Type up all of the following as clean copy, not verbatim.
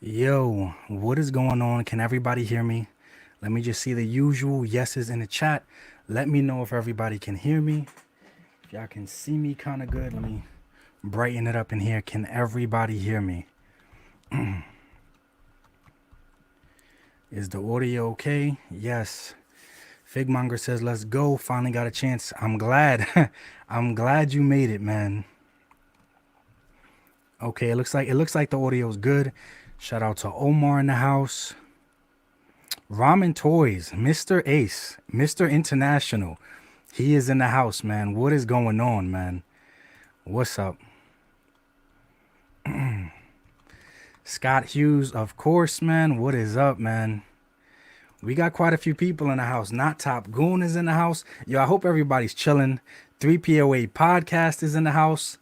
Yo, what is going on? Can everybody hear me? Let me just see the usual yeses in the chat. Let me know if everybody can hear me. If y'all can see me kind of good, let me brighten it up in here. Can everybody hear me? Is the audio okay? Yes. Figmonger says, let's go. Finally got a chance. I'm glad. I'm glad you made it, man. Okay, it looks like the audio is good. Shout out to Omar in the house. Ramen Toys, Mr. Ace, Mr. International. He is in the house, man. What is going on, man? What's up? Scott Hughes, of course, man. What is up, man? We got quite a few people in the house. Not Top Goon is in the house. Yo, I hope everybody's chilling. 3POA Podcast is in the house.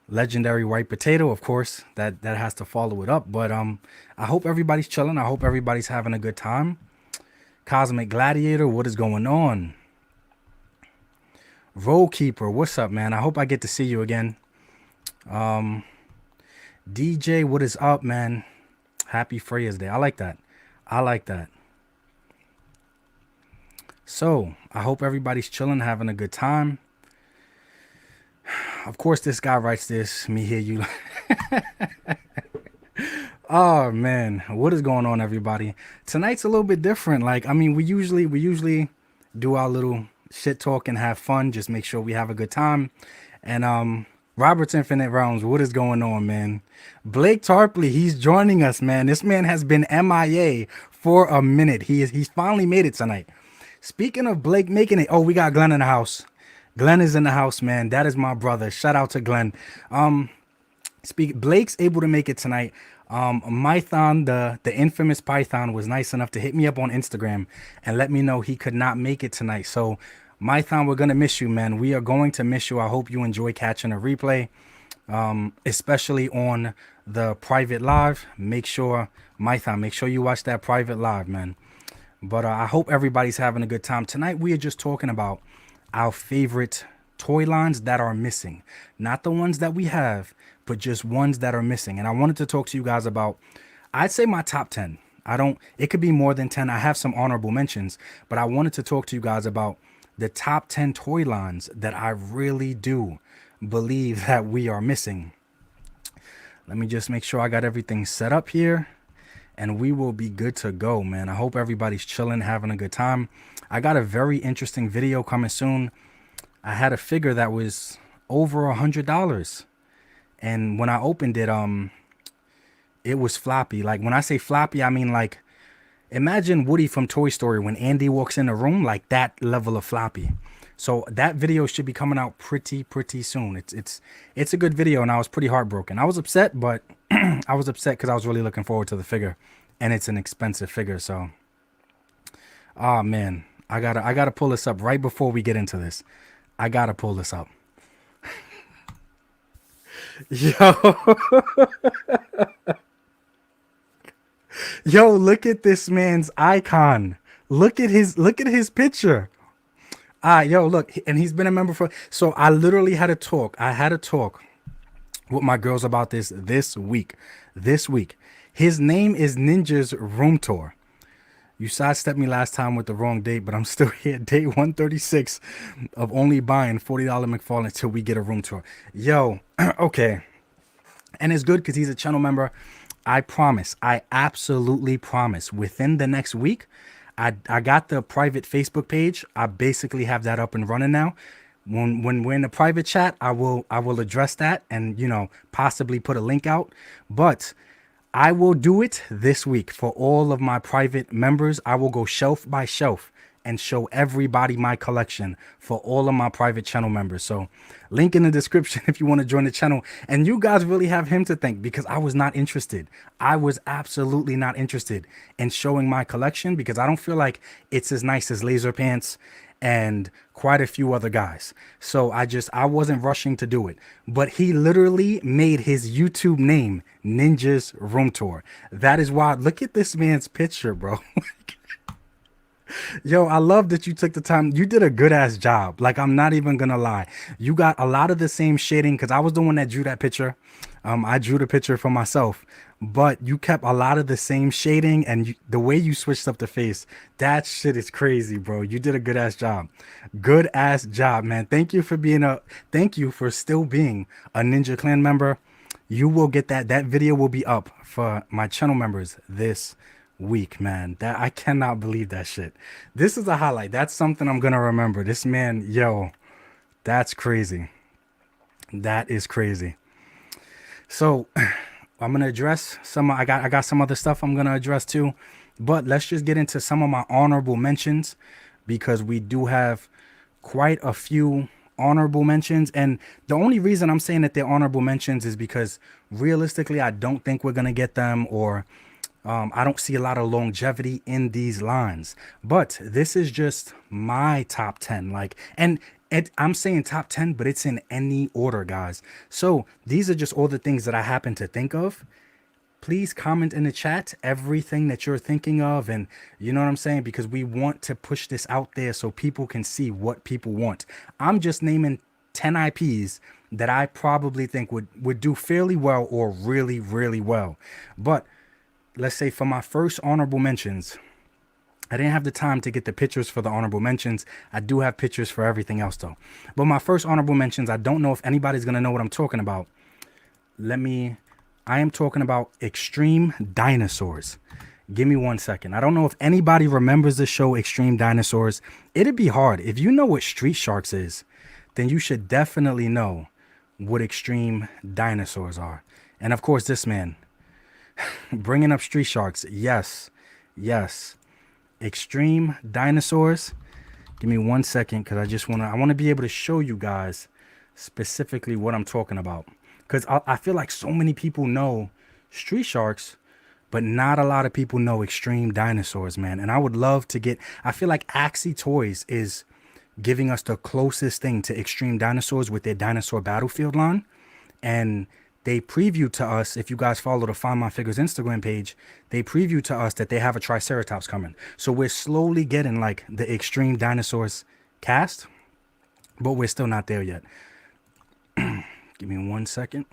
Legendary White Potato, of course. That has to follow it up. But I hope everybody's chilling. I hope everybody's having a good time. Cosmic Gladiator, what is going on? Roll Keeper, what's up, man? I hope I get to see you again. DJ, what is up, man? Happy Freya's Day. I like that. I like that. So, I hope everybody's chilling, having a good time. Of course, this guy writes this. Me hear you. Oh man, what is going on, everybody? Tonight's a little bit different. Like, I mean, we usually do our little shit talk and have fun. Just make sure we have a good time. And Robert's Infinite Realms, what is going on, man? Blake Tarpley, he's joining us, man. This man has been MIA for a minute. He's finally made it tonight. Speaking of Blake making it, oh, we got Glenn in the house. Glenn is in the house, man. That is my brother. Shout out to Glenn. Blake's able to make it tonight. Mython, the infamous Python, was nice enough to hit me up on Instagram and let me know he could not make it tonight. So, Mython, we're gonna miss you, man. We are going to miss you. I hope you enjoy catching a replay, especially on the private live. Make sure, Mython, make sure you watch that private live, man. But I hope everybody's having a good time. Tonight, we are just talking about our favorite toy lines that are missing. Not the ones that we have, but just ones that are missing. And I wanted to talk to you guys about, I'd say my top 10. It could be more than 10. I have some honorable mentions, but I wanted to talk to you guys about the top 10 toy lines that I really do believe that we are missing. Let me just make sure I got everything set up here and we will be good to go, man. I hope everybody's chilling, having a good time. I got a very interesting video coming soon. I had a figure that was over $100. And when I opened it, it was floppy. Like, when I say floppy, I mean, like, imagine Woody from Toy Story when Andy walks in the room, like that level of floppy. So that video should be coming out pretty soon. It's a good video, and I was pretty heartbroken. I was upset, but I was upset because I was really looking forward to the figure, and it's an expensive figure. So, oh man, I gotta pull this up right before we get into this. I gotta pull this up. Yo, yo, look at this man's icon. Look at his picture. Yo, look, and he's been a member for. So I literally had a talk. I had a talk with my girls about this week. This week, his name is Ninja's Room Tour. You sidestepped me last time with the wrong date, but I'm still here. Day 136 of only buying $40 McFarlane until we get a room tour. Yo, okay. And it's good because he's a channel member. I promise, I absolutely promise, within the next week, I got the private Facebook page. I basically have that up and running now. When we're in the private chat, I will address that and, possibly put a link out. But I will do it this week for all of my private members. I will go shelf by shelf and show everybody my collection for all of my private channel members. So link in the description if you want to join the channel. And you guys really have him to thank because I was not interested. I was absolutely not interested in showing my collection because I don't feel like it's as nice as Laser Pants and quite a few other guys. So I wasn't rushing to do it. But he literally made his YouTube name Ninja's Room Tour. That is why, look at this man's picture, bro. Yo, I love that you took the time. You did a good ass job. Like, I'm not even gonna lie. You got a lot of the same shading because I was the one that drew that picture. I drew the picture for myself, but you kept a lot of the same shading and the way you switched up the face. That shit is crazy, bro. You did a good ass job. Good ass job, man. Thank you for still being a Ninja Clan member. You will get that video will be up for my channel members this week, man. That I cannot believe that shit. This is a highlight. That's something I'm gonna remember. This man, yo, that's crazy. That is crazy. So I'm gonna address some. I got some other stuff I'm gonna address too, but let's just get into some of my honorable mentions because we do have quite a few honorable mentions. And the only reason I'm saying that they're honorable mentions is because realistically, I don't think we're gonna get them, or I don't see a lot of longevity in these lines. But this is just my top 10. I'm saying top 10, but it's in any order, guys. So these are just all the things that I happen to think of. Please comment in the chat everything that you're thinking of, and you know what I'm saying, because we want to push this out there so people can see what people want. I'm just naming 10 IPs that I probably think would do fairly well or really, really well. But let's say for my first honorable mentions, I didn't have the time to get the pictures for the honorable mentions. I do have pictures for everything else though. But my first honorable mentions, I don't know if anybody's going to know what I'm talking about. I am talking about Extreme Dinosaurs. Give me 1 second. I don't know if anybody remembers the show Extreme Dinosaurs. It'd be hard. If you know what Street Sharks is, then you should definitely know what Extreme Dinosaurs are. And of course, this man, bringing up Street Sharks. Yes, yes. Extreme Dinosaurs. Give me 1 second because I want to be able to show you guys specifically what I'm talking about. Because I feel like so many people know Street Sharks, but not a lot of people know Extreme Dinosaurs, man. And I would love to I feel like Axie Toys is giving us the closest thing to Extreme Dinosaurs with their Dinosaur Battlefield line. And they preview to us, if you guys follow the Find My Figures Instagram page, they preview to us that they have a Triceratops coming. So we're slowly getting like the Extreme Dinosaurs cast, but we're still not there yet. Give me 1 second.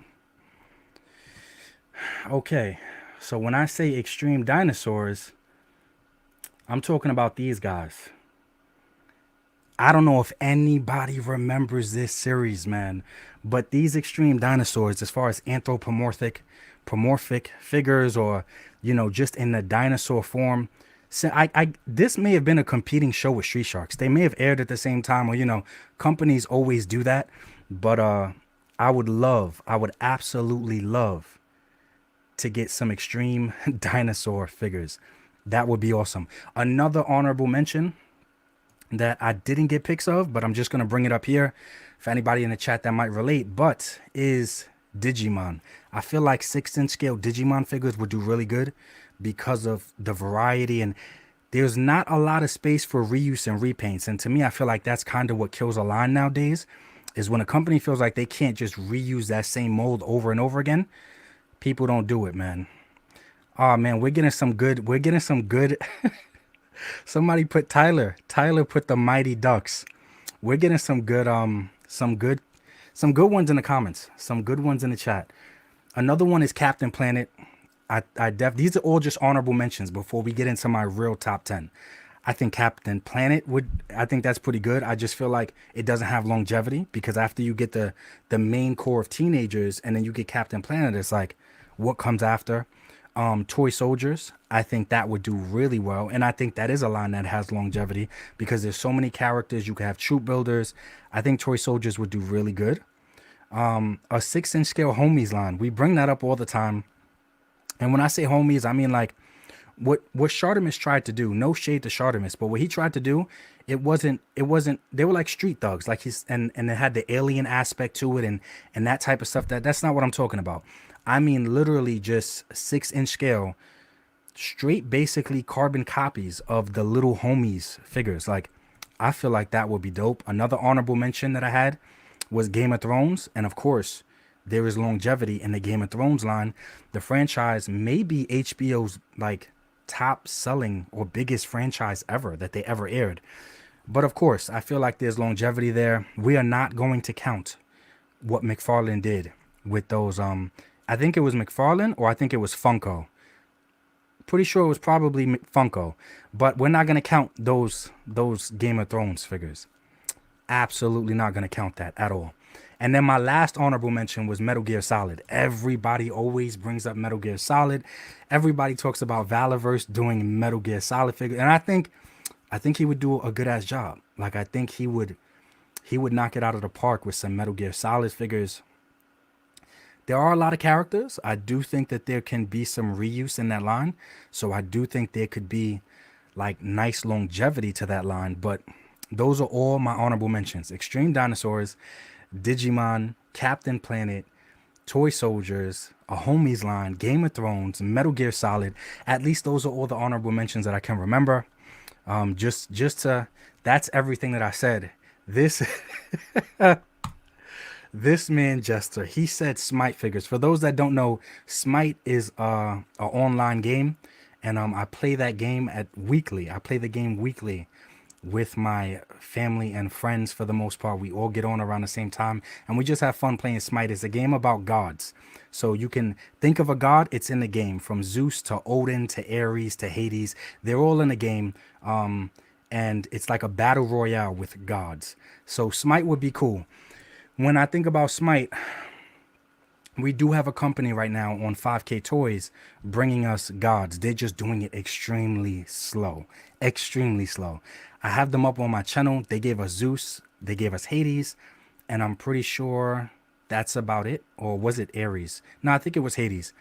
Okay, so when I say Extreme Dinosaurs, I'm talking about these guys. I don't know if anybody remembers this series, man, but these Extreme Dinosaurs, as far as anthropomorphic figures, or just in the dinosaur form. So this may have been a competing show with Street Sharks. They may have aired at the same time, or companies always do that. But I would absolutely love to get some Extreme Dinosaur figures. That would be awesome. Another honorable mention that I didn't get pics of, but I'm just going to bring it up here for anybody in the chat that might relate, but is Digimon. I feel like 6-inch scale Digimon figures would do really good because of the variety, and there's not a lot of space for reuse and repaints. And to me, I feel like that's kind of what kills a line nowadays, is when a company feels like they can't just reuse that same mold over and over again. People don't do it, man. Oh man, we're getting some good Somebody put Tyler. Tyler put the Mighty Ducks. We're getting some good ones in the comments. Some good ones in the chat. Another one is Captain Planet. These are all just honorable mentions before we get into my real top 10. I think Captain Planet I think that's pretty good. I just feel like it doesn't have longevity, because after you get the main core of teenagers and then you get Captain Planet, it's like, what comes after? Toy Soldiers, I think that would do really well, and I think that is a line that has longevity because there's so many characters. You could have troop builders. I think Toy Soldiers would do really good. A 6-inch scale homies line, we bring that up all the time, and when I say homies, I mean like what Shartimus tried to do. No shade to Shartimus, but what he tried to do, it wasn't they were like street thugs, like and it had the alien aspect to it, and that type of stuff. That's not what I'm talking about. I mean literally just 6-inch scale, straight basically carbon copies of the little homies figures. Like, I feel like that would be dope. Another honorable mention that I had was Game of Thrones, and of course there is longevity in the Game of Thrones line. The franchise may be HBO's like top selling or biggest franchise ever that they ever aired. But of course, I feel like there's longevity there. We are not going to count what McFarlane did with those I think it was McFarlane or I think it was Funko. Pretty sure it was probably Funko, but we're not gonna count those Game of Thrones figures. Absolutely not gonna count that at all. And then my last honorable mention was Metal Gear Solid. Everybody always brings up Metal Gear Solid. Everybody talks about Valorverse doing Metal Gear Solid figures, and I think he would do a good ass job. Like I think he would knock it out of the park with some Metal Gear Solid figures. There are a lot of characters. I do think that there can be some reuse in that line. So I do think there could be like nice longevity to that line. But those are all my honorable mentions. Extreme Dinosaurs, Digimon, Captain Planet, Toy Soldiers, a Homies line, Game of Thrones, Metal Gear Solid. At least those are all the honorable mentions that I can remember. Just to that's everything that I said. This This man Jester, he said Smite figures. For those that don't know, Smite is a online game, and I play that game at weekly. I play the game weekly with my family and friends for the most part. We all get on around the same time, and we just have fun playing Smite. It's a game about gods. So you can think of a god, it's in the game. From Zeus to Odin to Ares to Hades, they're all in the game. And it's like a battle royale with gods. So Smite would be cool. When I think about Smite, we do have a company right now on 5K Toys bringing us gods. They're just doing it extremely slow. Extremely slow. I have them up on my channel. They gave us Zeus. They gave us Hades. And I'm pretty sure that's about it. Or was it Ares? No, I think it was Hades.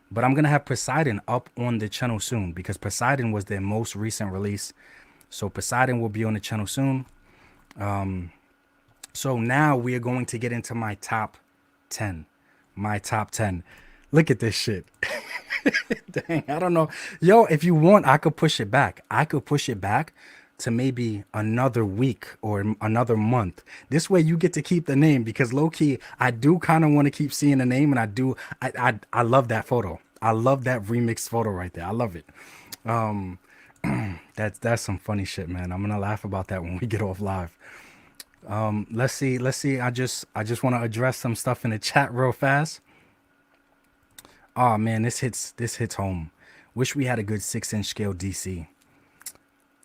But I'm going to have Poseidon up on the channel soon because Poseidon was their most recent release. So Poseidon will be on the channel soon. So now we are going to get into my top 10. My top 10. Look at this shit. Dang, I don't know. Yo, if you want, I could push it back. I could push it back to maybe another week or another month. This way you get to keep the name because low key, I do kind of want to keep seeing the name, and I love that photo. I love that remixed photo right there. I love it. That's some funny shit, man. I'm gonna laugh about that when we get off live. Let's see. I just want to address some stuff in the chat real fast. Oh man, this hits home. Wish we had a good 6-inch scale DC.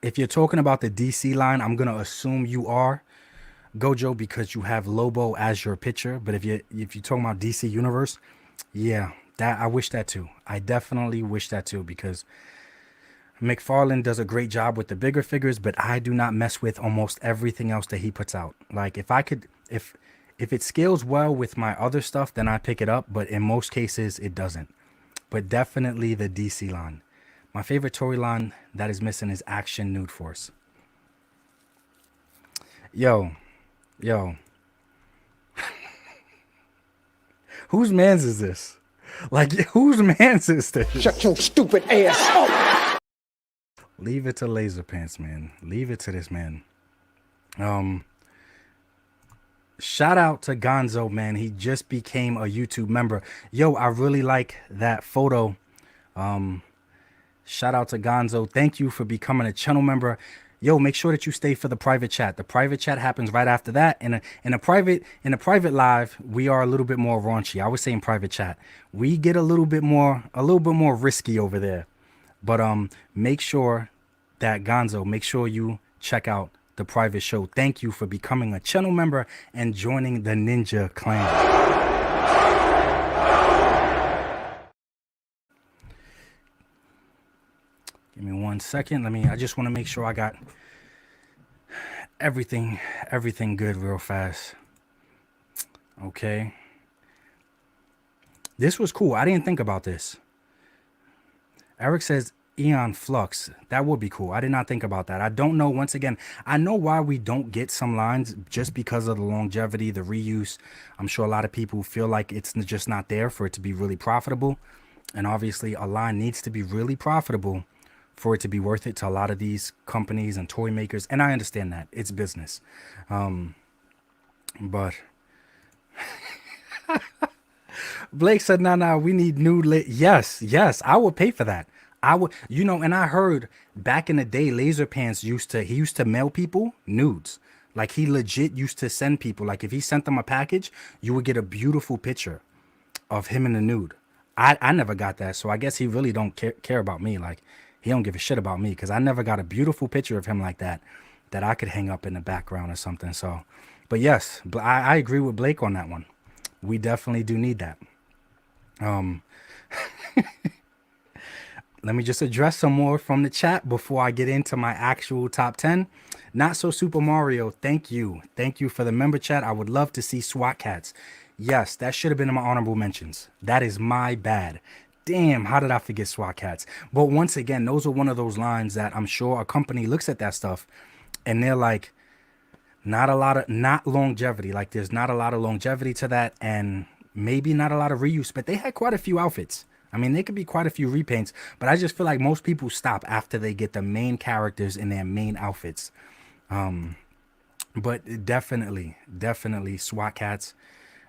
If you're talking about the DC line, I'm gonna assume you are Gojo because you have Lobo as your picture. But if you're talking about DC Universe, yeah, that I wish that too. I definitely wish that too because McFarlane does a great job with the bigger figures, but I do not mess with almost everything else that he puts out. Like if it scales well with my other stuff, then I pick it up. But in most cases, it doesn't. But definitely the DC line. My favorite Tory line that is missing is Action Nude Force. Yo. Whose man's is this? Like, whose man's is this? Shut your stupid ass up. Leave it to Laser Pants, man. Leave it to this man. Shout out to Gonzo, man. He just became a YouTube member. Yo, I really like that photo. Shout out to Gonzo. Thank you for becoming a channel member. Yo, make sure that you stay for the private chat. The private chat happens right after that. In a private live, we are a little bit more raunchy. I would say in private chat, we get a little bit more risky over there. But make sure that Gonzo, make sure you check out the private show. Thank you for becoming a channel member and joining the Ninja Clan. Give me 1 second. I just want to make sure I got everything good real fast. Okay. This was cool. I didn't think about this. Eric says Eon Flux. That would be cool. I did not think about that. I don't know. Once again, I know why we don't get some lines just because of the longevity, the reuse. I'm sure a lot of people feel like it's just not there for it to be really profitable. And obviously a line needs to be really profitable for it to be worth it to a lot of these companies and toy makers. And I understand that. It's business. But Blake said, nah, we need new Yes, I would pay for that. I would, and I heard back in the day, Laser Pants used to mail people nudes. Like he legit used to send people, like if he sent them a package, you would get a beautiful picture. of him in the nude. I never got that, so I guess he really don't care about me. Like, he don't give a shit about me because I never got a beautiful picture of him like that that I could hang up in the background or something. So, but yes, I agree with Blake on that one. We definitely do need that. Let me just address some more from the chat before I get into my actual top 10. Not So Super Mario, thank you. Thank you for the member chat. I would love to see SWAT Cats. Yes, that should have been in my honorable mentions. That is my bad. Damn, how did I forget SWAT Cats? But once again, those are one of those lines that I'm sure a company looks at that stuff and they're like, not longevity. Like, there's not a lot of longevity to that, and maybe not a lot of reuse, but they had quite a few outfits. I mean, they could be quite a few repaints, but I just feel like most people stop after they get the main characters in their main outfits. But definitely SWAT Cats.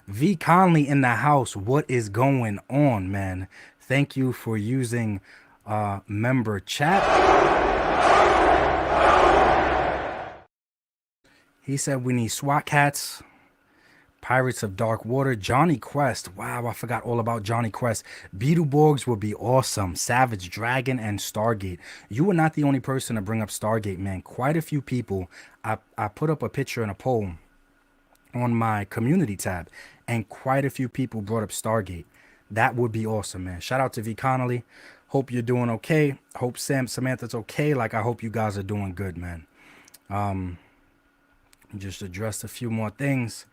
V Conley in the house. What is going on, man? Thank you for using member chat. He said we need SWAT Cats, Pirates of Dark Water, Johnny Quest. Wow, I forgot all about Johnny Quest. Beetleborgs would be awesome. Savage Dragon and Stargate. You were not the only person to bring up Stargate, man. Quite a few people. I put up a picture in a poll on my community tab, and quite a few people brought up Stargate. That would be awesome, man. Shout out to V Connolly. Hope you're doing okay. Hope Samantha's okay. Like, I hope you guys are doing good, man. Just addressed a few more things.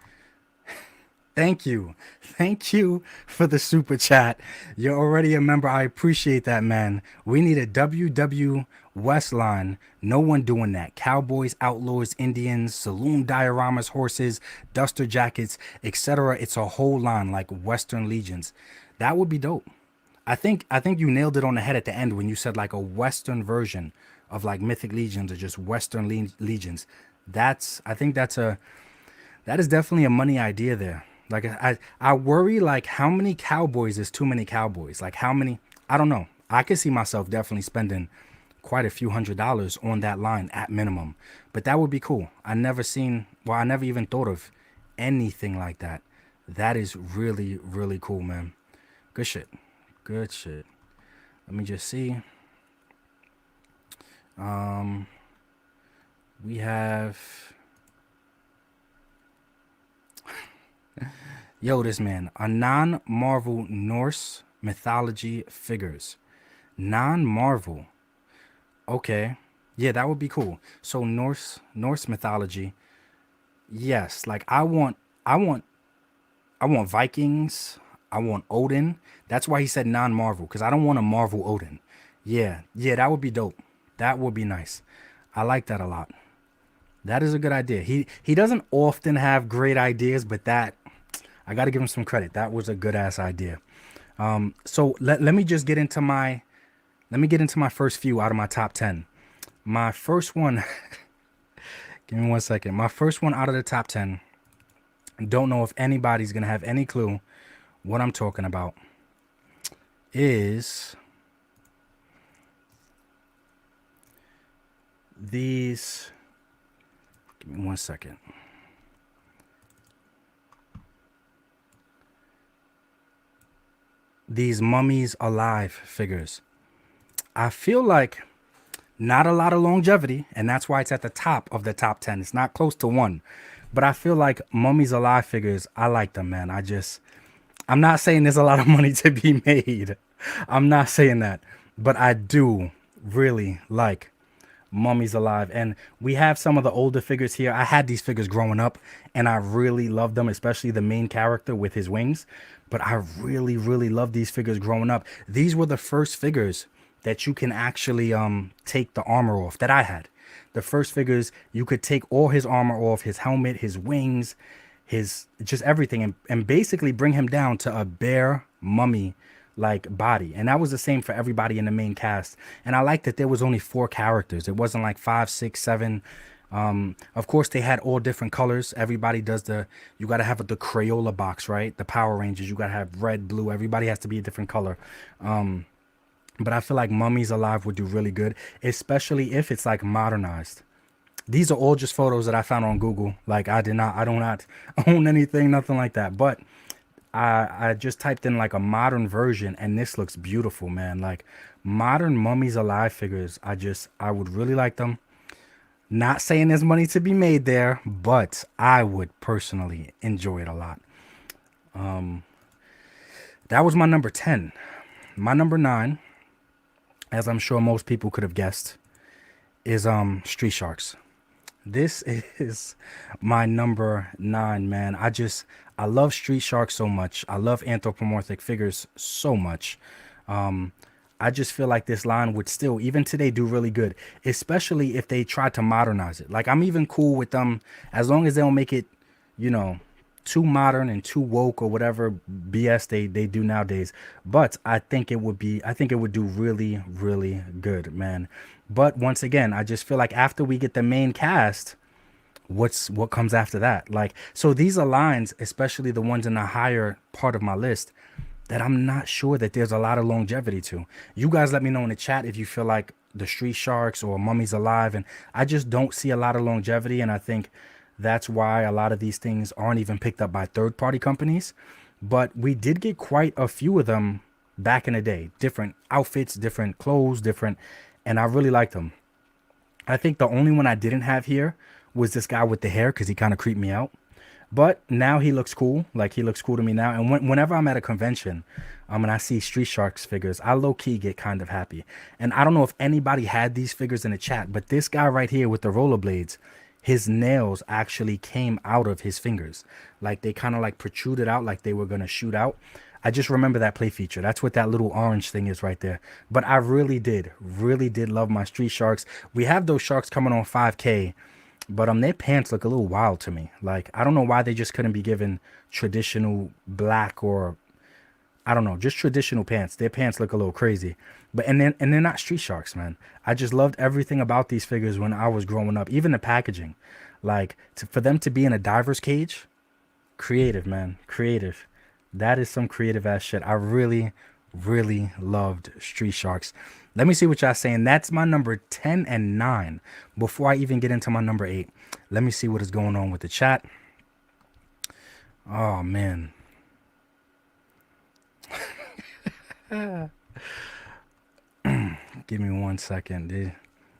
Thank you. Thank you for the super chat. You're already a member. I appreciate that, man. We need a WW West line. No one doing that. Cowboys, outlaws, Indians, saloon dioramas, horses, duster jackets, etc. It's a whole line like Western Legions. That would be dope. I think you nailed it on the head at the end when you said like a Western version of like Mythic Legions or just Western Legions. I think that is definitely a money idea there. Like, I worry like how many cowboys is too many cowboys? Like, how many? I don't know. I could see myself definitely spending quite a few $100s on that line at minimum. But that would be cool. I never even thought of anything like that. That is really, really cool, man. Good shit. Good shit. Let me just see. We have Yo, this man, a non-Marvel Norse mythology figures. Non-Marvel. Okay. Yeah, that would be cool. So Norse mythology. Yes, like I want Vikings. I want Odin. That's why he said non-Marvel, because I don't want a Marvel Odin. Yeah, that would be dope. That would be nice. I like that a lot. That is a good idea. He doesn't often have great ideas, but that I got to give him some credit. That was a good ass idea. So let me just get into my first few out of my top 10. My first one, give me 1 second. My first one out of the top 10. Don't know if anybody's going to have any clue what I'm talking about. Is these, give me 1 second. These Mummies Alive figures. I feel like not a lot of longevity, and that's why it's at the top of the top 10. It's not close to 1. But I feel like Mummies Alive figures, I like them, man. I'm not saying there's a lot of money to be made. I'm not saying that. But I do really like Mummies Alive. And we have some of the older figures here. I had these figures growing up, and I really loved them, especially the main character with his wings. But I really, really love these figures growing up. These were the first figures that you can actually take the armor off that I had. The first figures, you could take all his armor off, his helmet, his wings, his just everything, and basically bring him down to a bare mummy like body. And that was the same for everybody in the main cast. And I like that there was only 4 characters. It wasn't like 5, 6, 7. Of course, they had all different colors. Everybody does you got to have the Crayola box, right? The Power Rangers, you got to have red, blue. Everybody has to be a different color. But I feel like Mummies Alive would do really good, especially if it's like modernized. These are all just photos that I found on Google. Like, I do not own anything, nothing like that. But I just typed in like a modern version, and this looks beautiful, man. Like modern Mummies Alive figures, I would really like them. Not saying there's money to be made there, but I would personally enjoy it a lot. That was my number 10. My number 9, as I'm sure most people could have guessed, is Street Sharks. This is my number 9, man. I love Street Sharks so much. I love anthropomorphic figures so much. Um, I just feel like this line would still, even today, do really good, especially if they try to modernize it. Like I'm even cool with them as long as they don't make it, you know, too modern and too woke or whatever BS they do nowadays. But I think it would do really, really good, man. But once again, I just feel like after we get the main cast, what comes after that? Like, so these are lines, especially the ones in the higher part of my list, that I'm not sure that there's a lot of longevity to. You guys let me know in the chat if you feel like the Street Sharks or Mummies Alive, and I just don't see a lot of longevity, and I think that's why a lot of these things aren't even picked up by third party companies. But we did get quite a few of them back in the day. Different outfits, different clothes, different, and I really liked them. I think the only one I didn't have here was this guy with the hair because he kind of creeped me out. But now he looks cool. Like he looks cool to me now. And whenever I'm at a convention, and I see Street Sharks figures, I low key get kind of happy. And I don't know if anybody had these figures in the chat, but this guy right here with the rollerblades, his nails actually came out of his fingers. Like they kind of like protruded out like they were gonna shoot out. I just remember that play feature. That's what that little orange thing is right there. But I really did love my Street Sharks. We have those sharks coming on 5K, but their pants look a little wild to me. Like I don't know why they just couldn't be given traditional black or I don't know, just traditional pants. Their pants look a little crazy. But and they're not Street Sharks, man. I just loved everything about these figures when I was growing up, even the packaging. Like for them to be in a diver's cage, creative, man. Creative. That is some creative ass shit. I really, really loved Street Sharks. Let me see what y'all saying. That's my number 10 and 9. Before I even get into my number 8, let me see what is going on with the chat. Oh, man. Give me 1 second, dude.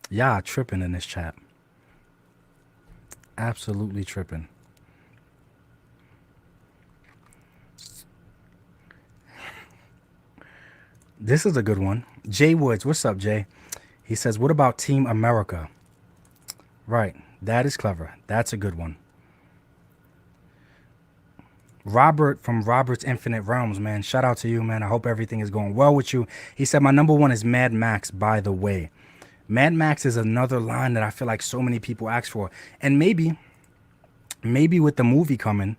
Y'all tripping in this chat. Absolutely tripping. This is a good one. Jay Woods, what's up, Jay? He says, what about Team America? Right, that is clever. That's a good one. Robert from Robert's Infinite Realms, man. Shout out to you, man. I hope everything is going well with you. He said, my number 1 is Mad Max, by the way. Mad Max is another line that I feel like so many people ask for. And maybe with the movie coming,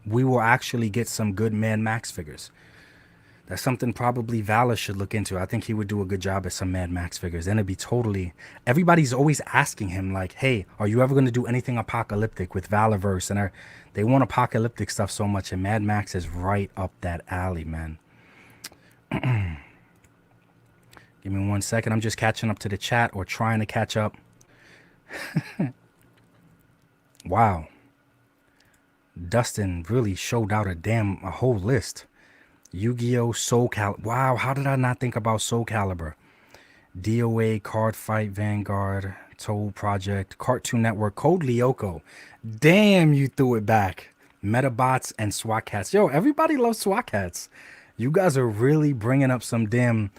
we will actually get some good Mad Max figures. That's something probably Valor should look into. I think he would do a good job at some Mad Max figures. And it'd be totally... Everybody's always asking him, like, hey, are you ever going to do anything apocalyptic with Valorverse? And they want apocalyptic stuff so much, and Mad Max is right up that alley, man. Give me 1 second. I'm just catching up to the chat, or trying to catch up. Wow. Dustin really showed out a whole list. Yu-Gi-Oh! Soul Calibur. Wow, how did I not think about Soul Calibur? DOA, Card Fight, Vanguard, Toll Project, Cartoon Network, Code Lyoko. Damn, you threw it back. Metabots and SWAT Cats. Yo, everybody loves SWAT Cats. You guys are really bringing up some damn...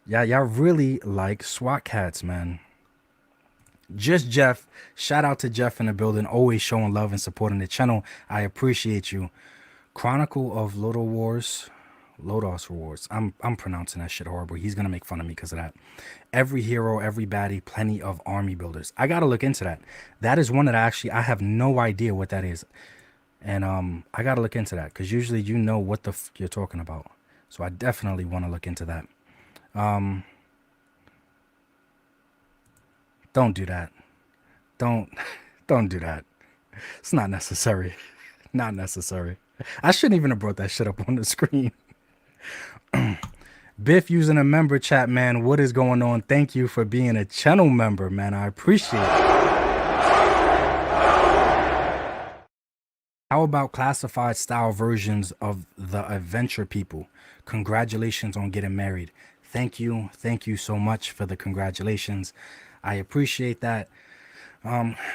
Yeah, y'all really like SWAT Cats, man. Just Jeff. Shout out to Jeff in the building. Always showing love and supporting the channel. I appreciate you. Chronicle of Lodos Rewards. I'm pronouncing that shit horrible. He's gonna make fun of me because of that. Every hero, every baddie, plenty of army builders. I gotta look into that. That is one that I have no idea what that is. And I gotta look into that because usually you know what the f you're talking about. So I definitely want to look into that. Don't do that. Don't do that. It's not necessary. Not necessary. I shouldn't even have brought that shit up on the screen. Biff using a member chat, man. What is going on? Thank you for being a channel member, man. I appreciate it. How about classified style versions of the adventure people? Congratulations on getting married. Thank you. Thank you so much for the congratulations. I appreciate that.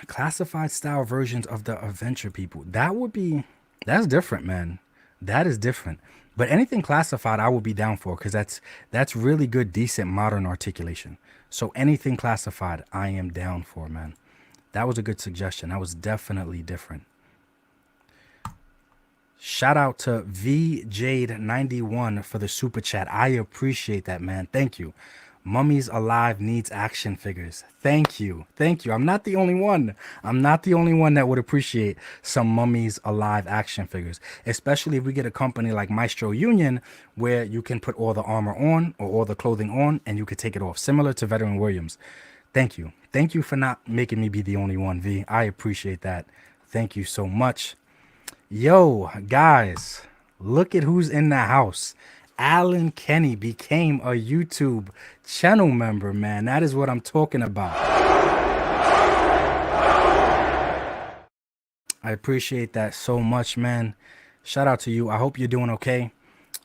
Classified style versions of the adventure people. That's different, man. That is different. But anything classified, I would be down for because that's really good, decent, modern articulation. So anything classified, I am down for, man. That was a good suggestion. That was definitely different. Shout out to VJade91 for the super chat. I appreciate that, man. Thank you. Mummies Alive needs action figures. Thank you. Thank you. I'm not the only one. I'm not the only one that would appreciate some Mummies Alive action figures, especially if we get a company like Maestro Union where you can put all the armor on or all the clothing on and you could take it off, similar to Veteran Williams. Thank you. Thank you for not making me be the only one, V. I appreciate that. Thank you so much. Yo, guys, look at who's in the house. Alan Kenny became a YouTube channel member, man. That is what I'm talking about. I appreciate that so much, man. Shout out to you. I hope you're doing okay.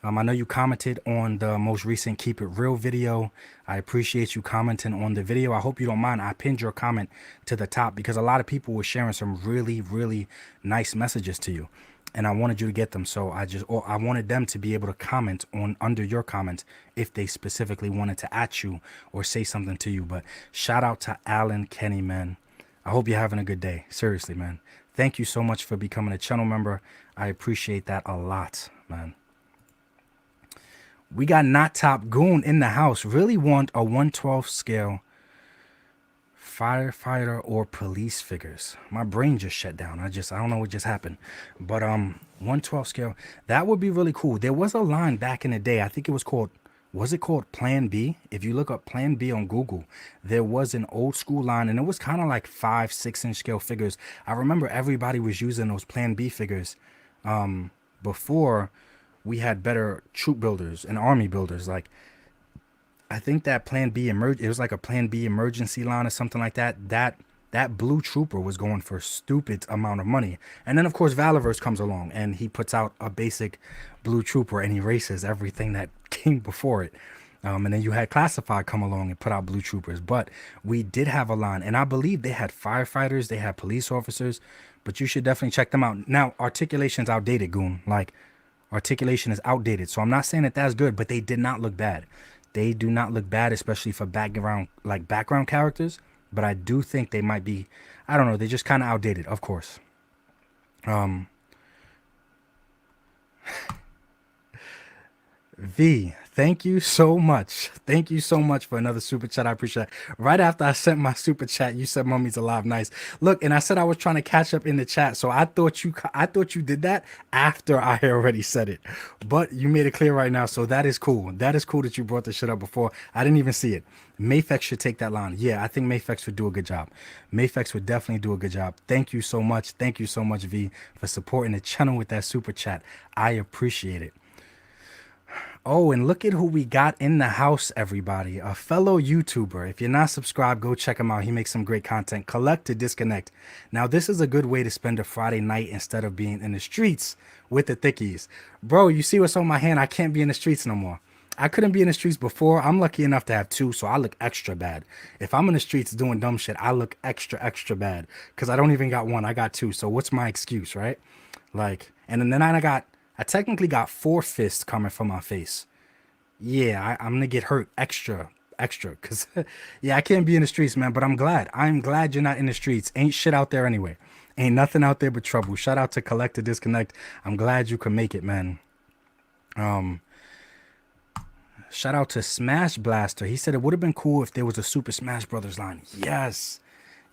I know you commented on the most recent Keep It Real video. I appreciate you commenting on the video. I hope you don't mind. I pinned your comment to the top because a lot of people were sharing some really, really nice messages to you. And I wanted you to get them. So I wanted them to be able to comment on under your comment if they specifically wanted to at you or say something to you. But shout out to Alan Kenny, man. I hope you're having a good day. Seriously, man. Thank you so much for becoming a channel member. I appreciate that a lot, man. We got Not Top Goon in the house. Really want a 1/12 scale firefighter or police figures. My brain just shut down. I don't know what just happened. But 1/12 scale, that would be really cool. There was a line back in the day. I think it was called Plan B? If you look up Plan B on Google, there was an old school line and it was kind of like 5-6 inch scale figures. I remember everybody was using those Plan B figures before we had better troop builders and army builders. Like, I think that Plan B it was like a Plan B emergency line or something like that. That blue trooper was going for a stupid amount of money. And then of course Valorverse comes along and he puts out a basic blue trooper and erases everything that came before it. And then you had Classified come along and put out blue troopers. But we did have a line, and I believe they had firefighters, they had police officers, but you should definitely check them out. Now, articulation's outdated, Goon. Like, articulation is outdated. So I'm not saying that that's good, but they did not look bad. They do not look bad, especially for background characters. But I do think they might be, I don't know, they're just kind of outdated, of course. V, thank you so much. Thank you so much for another super chat. I appreciate it. Right after I sent my super chat, you said Mummy's Alive. Nice. Look, and I said I was trying to catch up in the chat. So I thought you did that after I already said it. But you made it clear right now. So that is cool. That is cool that you brought this shit up before. I didn't even see it. Mayfex should take that line. Yeah, I think Mayfex would do a good job. Mayfex would definitely do a good job. Thank you so much. Thank you so much, V, for supporting the channel with that super chat. I appreciate it. Oh, and look at who we got in the house, everybody. A fellow YouTuber. If you're not subscribed, go check him out. He makes some great content. Collect to Disconnect. Now, this is a good way to spend a Friday night instead of being in the streets with the thickies. Bro, you see what's on my hand? I can't be in the streets no more. I couldn't be in the streets before. I'm lucky enough to have two, so I look extra bad. If I'm in the streets doing dumb shit, I look extra bad because I don't even got one. I got two. So what's my excuse, right? Like, and then I technically got 4 fists coming from my face. Yeah, I'm gonna get hurt extra, because yeah, I can't be in the streets, man. But I'm glad. I'm glad you're not in the streets. Ain't shit out there anyway. Ain't nothing out there but trouble. Shout out to Collect to Disconnect. I'm glad you can make it, man. Shout out to Smash Blaster. He said it would have been cool if there was a Super Smash Brothers line. Yes.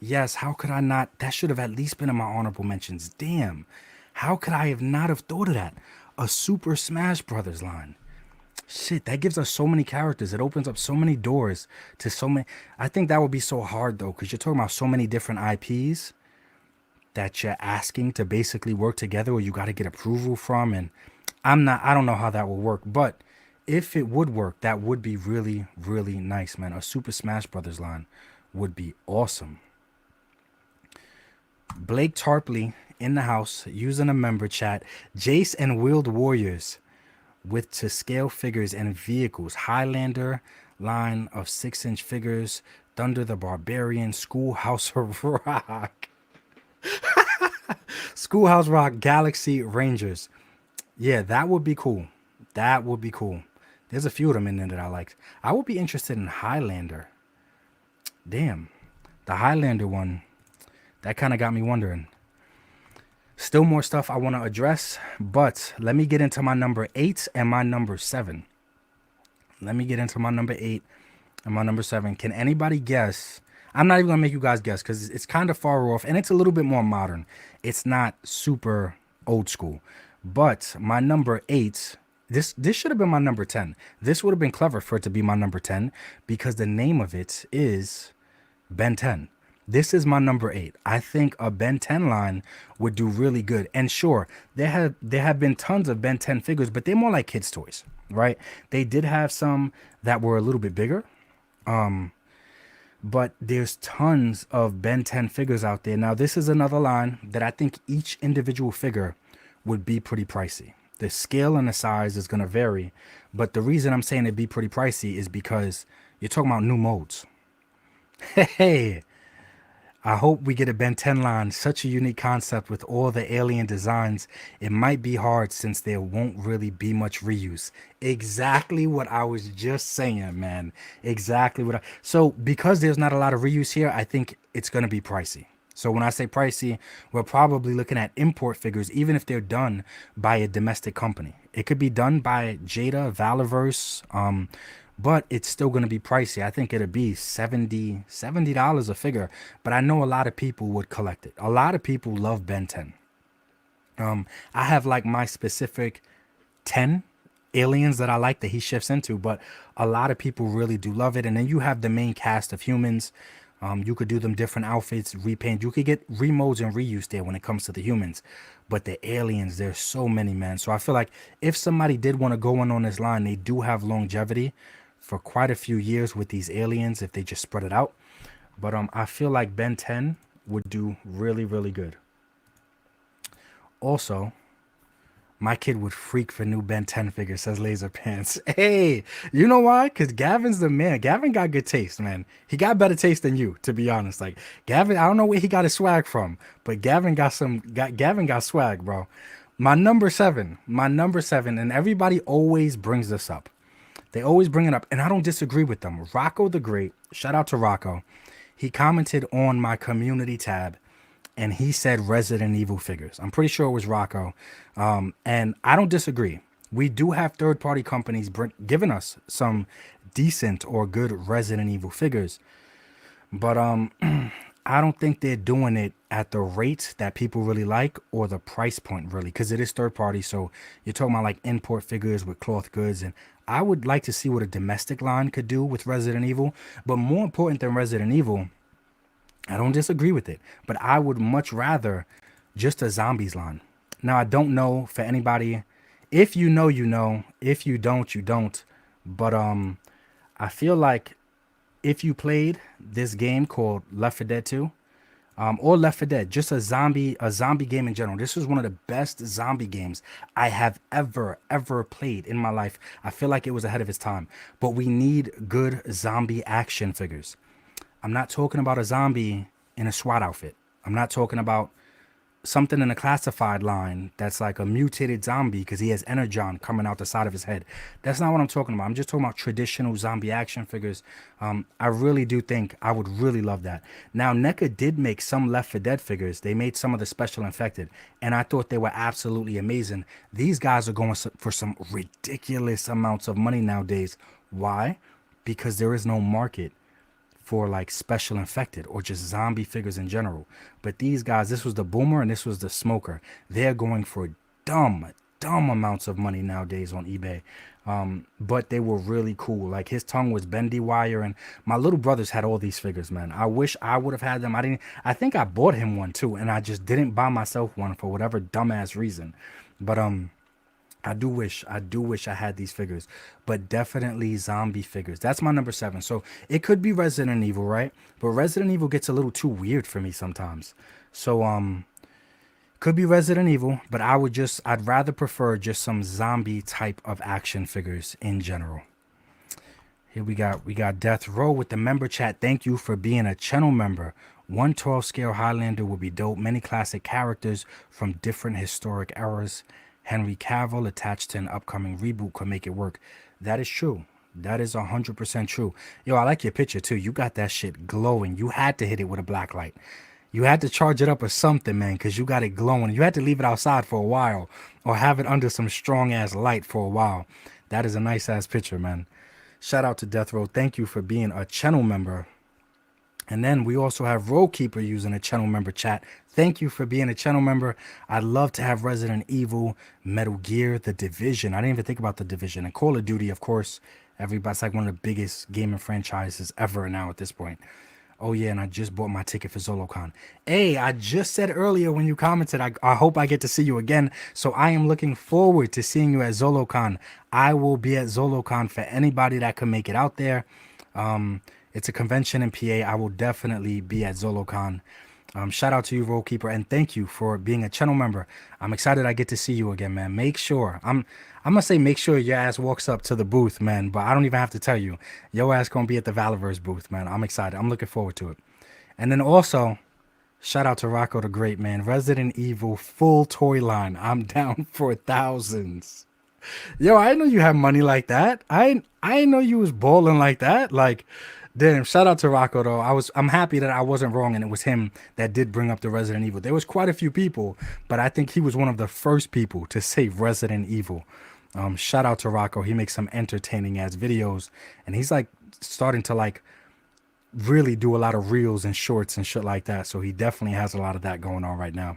Yes, how could I not? That should have at least been in my honorable mentions. Damn. How could I have not have thought of that? A Super Smash Brothers line. Shit, that gives us so many characters. It opens up so many doors to so many. I think that would be so hard though, because you're talking about so many different IPs that you're asking to basically work together, or you got to get approval from. And I don't know how that will work, but if it would work, that would be really, really nice, man. A Super Smash Brothers line would be awesome. Blake Tarpley in the house using a member chat. Jace and Wheeled Warriors with to scale figures and vehicles. Highlander line of 6-inch figures. Thunder the Barbarian. Schoolhouse Rock. Schoolhouse Rock Galaxy Rangers. Yeah, that would be cool. That would be cool. There's a few of them in there that I like. I would be interested in Highlander. Damn. The Highlander one, that kind of got me wondering. Still more stuff I want to address, but let me get into my number 8 and my number 7. Let me get into my number 8 and my number 7. Can anybody guess? I'm not even going to make you guys guess because it's kind of far off and it's a little bit more modern. It's not super old school. But my number 8, this should have been my number 10. This would have been clever for it to be my number 10 because the name of it is Ben 10. This is my number 8. I think a Ben 10 line would do really good. And sure, there have been tons of Ben 10 figures, but they're more like kids' toys, right? They did have some that were a little bit bigger. But there's tons of Ben 10 figures out there. Now, this is another line that I think each individual figure would be pretty pricey. The scale and the size is going to vary. But the reason I'm saying it'd be pretty pricey is because you're talking about new modes. Hey, I hope we get a Ben 10 line. Such a unique concept with all the alien designs. It might be hard since there won't really be much reuse. Exactly what I was just saying, man. Exactly what So because there's not a lot of reuse here, I think it's going to be pricey. So when I say pricey, we're probably looking at import figures, even if they're done by a domestic company. It could be done by Jada, Valorverse, but it's still going to be pricey. I think it'll be $70 a figure, but I know a lot of people would collect it. A lot of people love Ben 10. I have like my specific 10 aliens that I like that he shifts into, but a lot of people really do love it. And then you have the main cast of humans. You could do them different outfits, repaint. You could get remodes and reuse there when it comes to the humans. But the aliens, there's so many, man. So I feel like if somebody did want to go in on this line, they do have longevity for quite a few years with these aliens if they just spread it out. But I feel like Ben 10 would do really, really good. Also, my kid would freak for new Ben 10 figures, says Laser Pants. Hey, you know why? Because Gavin's the man. Gavin got good taste, man. He got better taste than you, to be honest. Like, Gavin, I don't know where he got his swag from, but Gavin got swag, bro. My number 7, and everybody always brings this up. They always bring it up, and I don't disagree with them. Rocco the Great, shout out to Rocco. He commented on my community tab, and he said Resident Evil figures. I'm pretty sure it was Rocco. And I don't disagree. We do have third-party companies giving us some decent or good Resident Evil figures. But I don't think they're doing it at the rate that people really like or the price point really, because it is third-party. So you're talking about like import figures with cloth goods. And I would like to see what a domestic line could do with Resident Evil. But more important than Resident Evil, I don't disagree with it, but I would much rather just a zombies line. Now, I don't know for anybody. If you know, you know. If you don't, you don't. But I feel like if you played this game called Left 4 Dead 2, or Left 4 Dead, just a zombie game in general. This was one of the best zombie games I have ever played in my life. I feel like it was ahead of its time. But we need good zombie action figures. I'm not talking about a zombie in a SWAT outfit. I'm not talking about something in a classified line that's like a mutated zombie because he has energon coming out the side of his head. That's not what I'm talking about. I'm just talking about traditional zombie action figures. I really do think I would really love that. Now, NECA did make some Left 4 Dead figures. They made some of the special infected, and I thought they were absolutely amazing. These guys are going for some ridiculous amounts of money nowadays. Why? Because there is no market for like special infected or just zombie figures in general. But these guys, this was the Boomer and this was the Smoker. They're going for dumb amounts of money nowadays on eBay. But they were really cool. Like his tongue was bendy wire, and my little brothers had all these figures, man. I wish I would have had them. I think I bought him one too, and I just didn't buy myself one for whatever dumbass reason. But I do wish I had these figures, but definitely zombie figures. That's my number 7. So it could be Resident Evil, right? But Resident Evil gets a little too weird for me sometimes. So Could be Resident Evil, but I'd rather prefer just some zombie type of action figures in general. Here we got Death Row with the member chat. Thank you for being a channel member. 112 scale Highlander will be dope. Many classic characters from different historic eras. Henry Cavill attached to an upcoming reboot could make it work. That is true. That is 100% true. Yo, I like your picture too. You got that shit glowing. You had to hit it with a black light. You had to charge it up or something, man, because you got it glowing. You had to leave it outside for a while or have it under some strong ass light for a while. That is a nice ass picture, man. Shout out to Death Row. Thank you for being a channel member. And then we also have Road Keeper using a channel member chat. Thank you for being a channel member. I'd love to have Resident Evil, Metal Gear, The Division. I didn't even think about The Division. And Call of Duty, of course. Everybody's like one of the biggest gaming franchises ever now at this point. Oh yeah, and I just bought my ticket for ZoloCon. Hey, I just said earlier when you commented, I hope I get to see you again. So I am looking forward to seeing you at ZoloCon. I will be at ZoloCon for anybody that can make it out there. It's a convention in PA. I will definitely be at ZoloCon. Shout out to you, Roll Keeper, and thank you for being a channel member. I'm excited I get to see you again, man. Make sure I'm gonna say make sure your ass walks up to the booth, man. But I don't even have to tell you, your ass gonna be at the Valorverse booth, man. I'm excited. I'm looking forward to it. And then also, shout out to Rocco the Great, man. Resident Evil full toy line. I'm down for thousands. Yo, I didn't know you had money like that. I didn't know you was balling like that. Like, damn, shout out to Rocco though. I'm happy that I wasn't wrong and it was him that did bring up the Resident Evil. There was quite a few people, but I think he was one of the first people to say Resident Evil. Shout out to Rocco. He makes some entertaining ass videos and he's like starting to like really do a lot of reels and shorts and shit like that. So he definitely has a lot of that going on right now.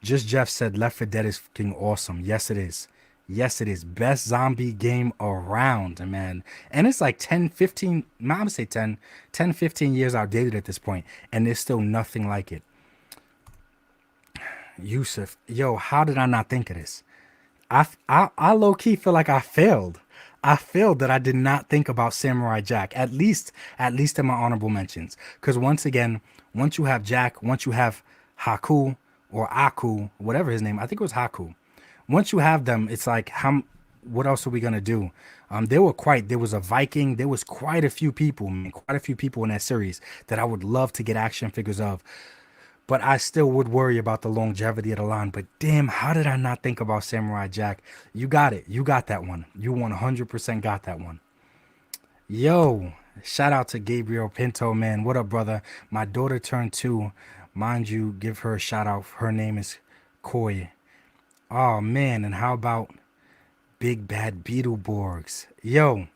Just Jeff said Left 4 Dead is fucking awesome. Yes, it is. Yes, it is. Best zombie game around, man. And it's like 10, 15, I'm going to say 10, 15 years outdated at this point, and there's still nothing like it. Yusuf, yo, how did I not think of this? I low-key feel like I failed. I failed that I did not think about Samurai Jack, at least in my honorable mentions. Because once again, once you have Jack, once you have Haku or Aku, whatever his name, I think it was Haku. Once you have them, it's like, what else are we gonna do? There was a Viking, there was quite a few people, man, quite a few people in that series that I would love to get action figures of. But I still would worry about the longevity of the line. But damn, how did I not think about Samurai Jack? You got it. You got that one. You 100% got that one. Yo, shout out to Gabriel Pinto, man. What up, brother? My daughter turned 2. Mind you, give her a shout out. Her name is Koi. Oh, man. And how about Big Bad Beetleborgs? Yo,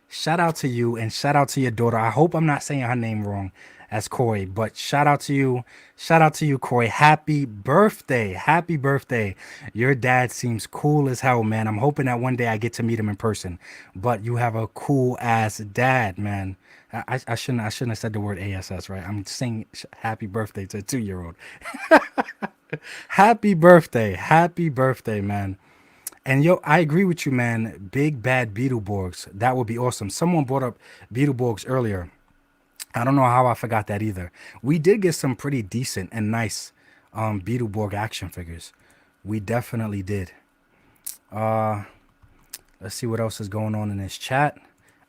shout out to you and shout out to your daughter. I hope I'm not saying her name wrong as Koi, but shout out to you. Shout out to you, Koi. Happy birthday. Happy birthday. Your dad seems cool as hell, man. I'm hoping that one day I get to meet him in person, but you have a cool ass dad, man. I shouldn't have said the word ASS, right? I'm saying happy birthday to a 2-year-old. Happy birthday. Happy birthday, man. And yo, I agree with you, man. Big Bad Beetleborgs. That would be awesome. Someone brought up Beetleborgs earlier. I don't know how I forgot that either. We did get some pretty decent and nice Beetleborg action figures. We definitely did. Let's see what else is going on in this chat.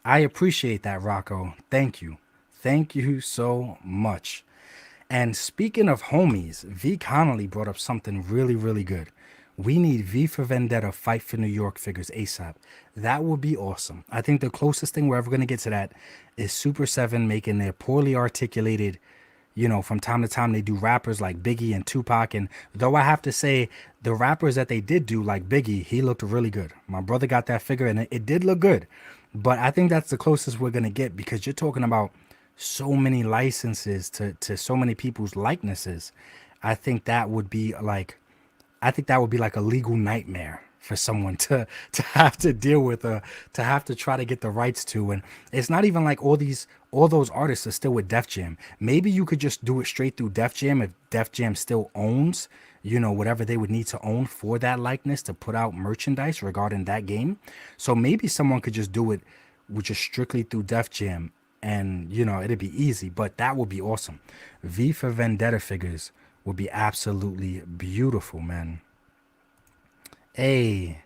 I appreciate that, Rocco. Thank you. Thank you so much. And speaking of homies, V Connolly brought up something really, really good. We need V for Vendetta Fight for New York figures ASAP. That would be awesome. I think the closest thing we're ever going to get to that is Super 7 making their poorly articulated, from time to time they do rappers like Biggie and Tupac. And though I have to say, the rappers that they did do, like Biggie, he looked really good. My brother got that figure and it did look good. But I think that's the closest we're going to get because you're talking about so many licenses to so many people's likenesses. I think that would be like a legal nightmare for someone to have to deal with, to have to try to get the rights to. And it's not even like all those artists are still with Def Jam. Maybe you could just do it straight through Def Jam if Def Jam still owns, whatever they would need to own for that likeness to put out merchandise regarding that game. So maybe someone could just do it with just strictly through Def Jam and, it'd be easy, but that would be awesome. V for Vendetta figures would be absolutely beautiful, man. Hey,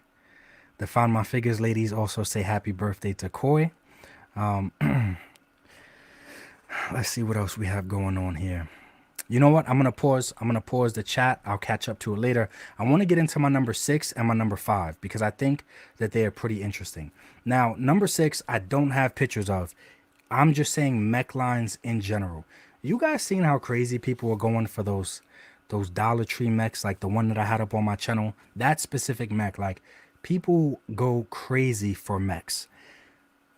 the Find My Figures ladies also say happy birthday to Koi. Let's see what else we have going on here. You know what? I'm gonna pause. I'm gonna pause the chat. I'll catch up to it later. I want to get into my number 6 and my number 5 because I think that they are pretty interesting. Now, number 6, I don't have pictures of. I'm just saying mech lines in general. You guys seen how crazy people were going for those Dollar Tree mechs, like the one that I had up on my channel? That specific mech, like people go crazy for mechs.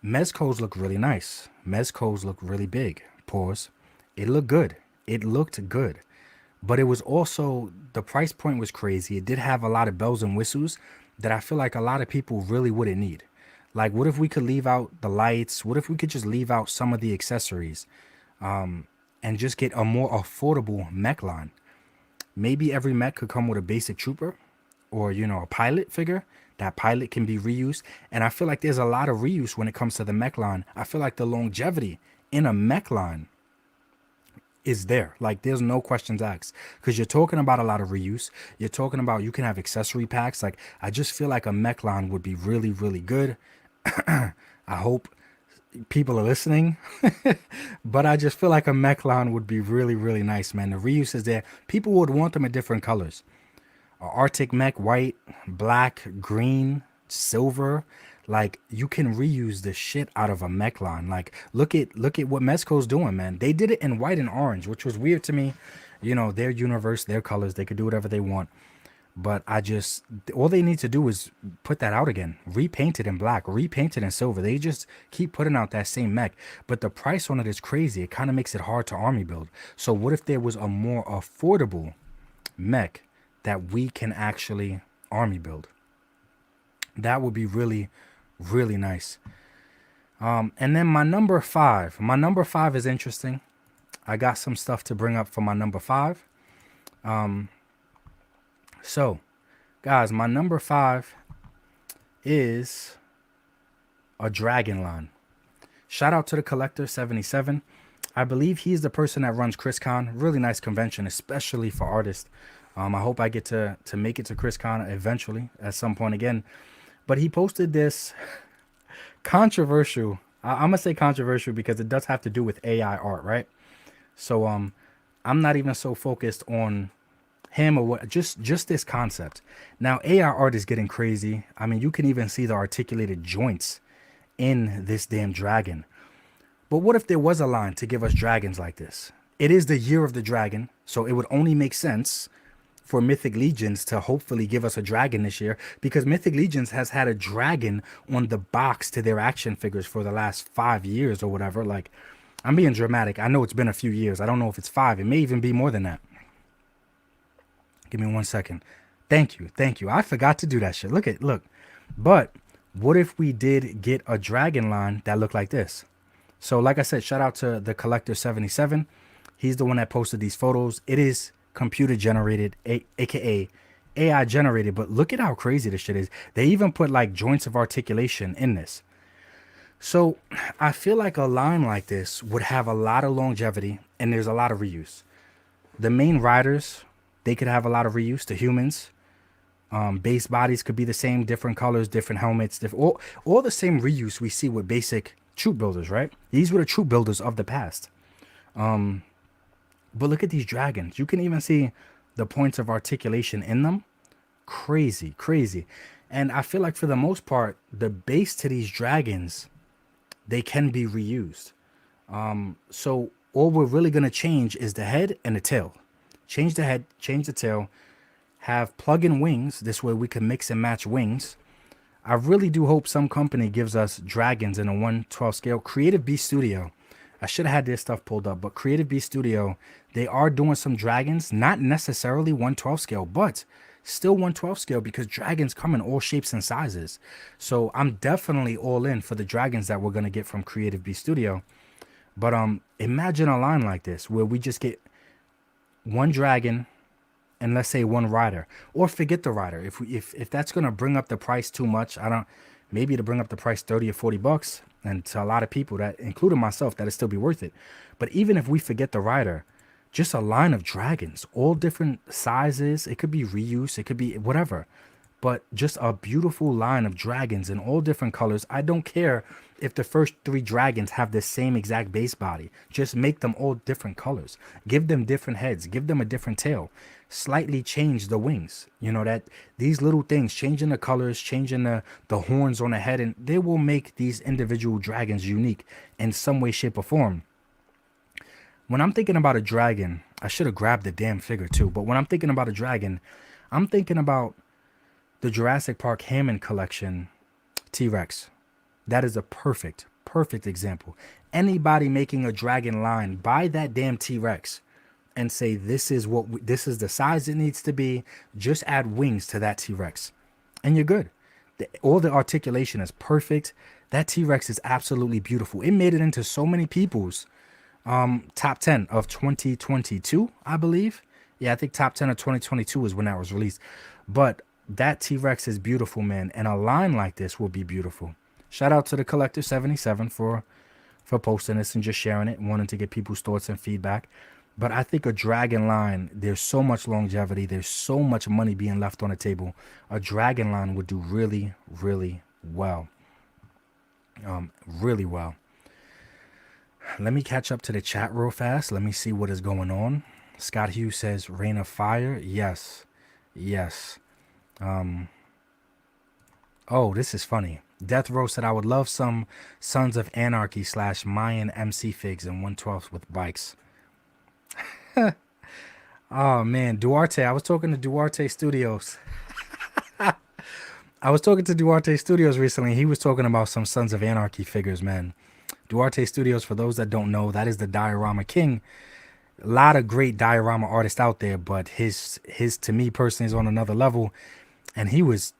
Mezcos look really nice. Mezcos look really big. Pause. It looked good. It looked good. But it was also, the price point was crazy. It did have a lot of bells and whistles that I feel like a lot of people really wouldn't need. Like, what if we could leave out the lights? What if we could just leave out some of the accessories and just get a more affordable mech line? Maybe every mech could come with a basic trooper or, you know, a pilot figure. That pilot can be reused. And I feel like there's a lot of reuse when it comes to the mech line. I feel like the longevity in a mech line is there. Like, there's no questions asked because you're talking about a lot of reuse. You're talking about you can have accessory packs. Like, I just feel like a mech line would be really, really good. I hope people are listening, but I just feel like a mech line would be really, really nice, man. The reuse is there. People would want them in different colors. Arctic mech, white, black, green, silver. Like, you can reuse the shit out of a mech line. Like, look at what Mezco's doing, man. They did it in white and orange, which was weird to me. You know, their universe, their colors, they could do whatever they want. But I just, all they need to do is put that out again, repaint it in black, repaint it in silver. They just keep putting out that same mech, but the price on it is crazy. It kind of makes it hard to army build. So what if there was a more affordable mech that we can actually army build? That would be really, really nice. And then my number 5. My number 5 is interesting. I got some stuff to bring up for my number 5. So, guys, my number 5 is a dragon line. Shout out to the Collector 77. I believe he's the person that runs ChrisCon. Really nice convention, especially for artists. I hope I get to make it to ChrisCon eventually at some point again. But he posted this controversial. I'm gonna say controversial because it does have to do with AI art, right? So I'm not even so focused on him or what, just this concept. Now AI art is getting crazy. I mean, you can even see the articulated joints in this damn dragon. But what if there was a line to give us dragons like this? It is the year of the dragon, so it would only make sense for Mythic Legions to hopefully give us a dragon this year, because Mythic Legions has had a dragon on the box to their action figures for the last 5 years or whatever. Like, I'm being dramatic. I know it's been a few years. I don't know if it's 5. It may even be more than that. Give me 1 second. Thank you. Thank you. I forgot to do that shit. Look. But what if we did get a dragon line that looked like this? So like I said, shout out to the Collector 77. He's the one that posted these photos. It is computer generated, aka AI generated, but look at how crazy this shit is. They even put like joints of articulation in this. So I feel like a line like this would have a lot of longevity and there's a lot of reuse. The main riders, they could have a lot of reuse. The humans, base bodies could be the same, different colors, different helmets, all the same reuse we see with basic troop builders, right? These were the troop builders of the past. But look at these dragons. You can even see the points of articulation in them. Crazy, crazy. And I feel like for the most part, the base to these dragons, they can be reused. So all we're really going to change is the head and the tail. Change the head, change the tail, have plug-in wings. This way we can mix and match wings. I really do hope some company gives us dragons in a 1/12 scale. Creative Beast Studio. I should have had this stuff pulled up, but Creative Beast Studio, they are doing some dragons, not necessarily 1/12 scale, but still 1/12 scale because dragons come in all shapes and sizes. So I'm definitely all in for the dragons that we're going to get from Creative Beast Studio. But imagine a line like this where we just get one dragon and let's say one rider, or forget the rider. If that's going to bring up the price too much, maybe to bring up the price 30 or 40 bucks, and to a lot of people, that including myself, that'll still be worth it. But even if we forget the rider, just a line of dragons, all different sizes. It could be reuse, it could be whatever, but just a beautiful line of dragons in all different colors. I don't care if the first three dragons have the same exact base body. Just make them all different colors. Give them different heads. Give them a different tail. Slightly change the wings. You know, that these little things, changing the colors, changing the horns on the head, and they will make these individual dragons unique in some way, shape, or form. When I'm thinking about a dragon, I should have grabbed the damn figure too, but when I'm thinking about a dragon, I'm thinking about the Jurassic Park Hammond collection T-Rex. That is a perfect, perfect example. Anybody making a dragon line, buy that damn T-Rex and say this is this is the size it needs to be. Just add wings to that T-Rex, and you're good. All the articulation is perfect. That T-Rex is absolutely beautiful. It made it into so many people's top 10 of 2022, I believe. Yeah, I think top 10 of 2022 is when that was released. But that T-Rex is beautiful, man, and a line like this will be beautiful. Shout out to the Collector 77 for posting this and just sharing it and wanting to get people's thoughts and feedback. But I think a dragon line, there's so much longevity, there's so much money being left on the table. A dragon line would do really, really well. Really well. Let me catch up to the chat real fast. Let me see what is going on. Scott Hughes says, Rain of Fire. Yes. Yes. Oh, this is funny. Death Row said, I would love some Sons of Anarchy / Mayan MC figs and 1/12 with bikes. Oh, man. Duarte. I was talking to Duarte Studios. I was talking to Duarte Studios recently. He was talking about some Sons of Anarchy figures, man. Duarte Studios, for those that don't know, that is the diorama king. A lot of great diorama artists out there, but his to me personally is on another level. And he was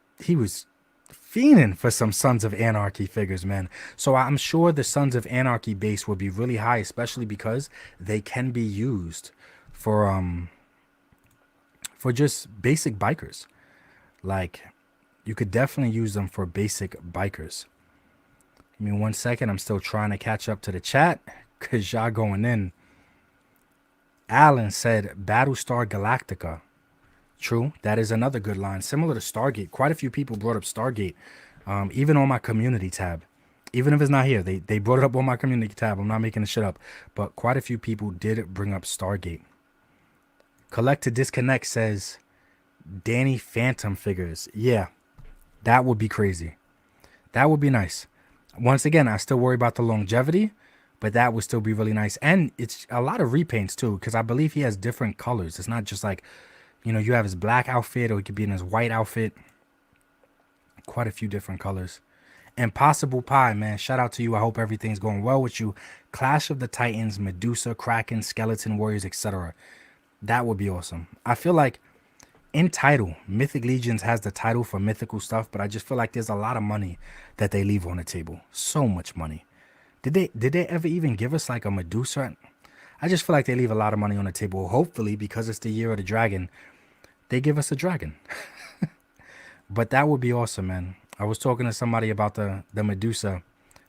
fiending for some Sons of Anarchy figures, man. So I'm sure the Sons of Anarchy base will be really high, especially because they can be used for just basic bikers. Like, you could definitely use them for basic bikers. Give me 1 second. I'm still trying to catch up to the chat because y'all going in. Alan said Battlestar Galactica. True. That is another good line. Similar to Stargate. Quite a few people brought up Stargate. Even on my community tab. Even if it's not here. They brought it up on my community tab. I'm not making this shit up. But quite a few people did bring up Stargate. Collect to Disconnect says Danny Phantom figures. Yeah. That would be crazy. That would be nice. Once again, I still worry about the longevity, but that would still be really nice. And it's a lot of repaints too, because I believe he has different colors. It's not just like, you know, you have his black outfit or he could be in his white outfit. Quite a few different colors. Impossible Pie, man. Shout out to you. I hope everything's going well with you. Clash of the Titans, Medusa, Kraken, Skeleton Warriors, etc. That would be awesome. I feel like in title, Mythic Legions has the title for mythical stuff, but I just feel like there's a lot of money that they leave on the table. So much money. Did they ever even give us like a Medusa? I just feel like they leave a lot of money on the table. Hopefully, because it's the year of the dragon, they give us a dragon. But that would be awesome, man. I was talking to somebody about the Medusa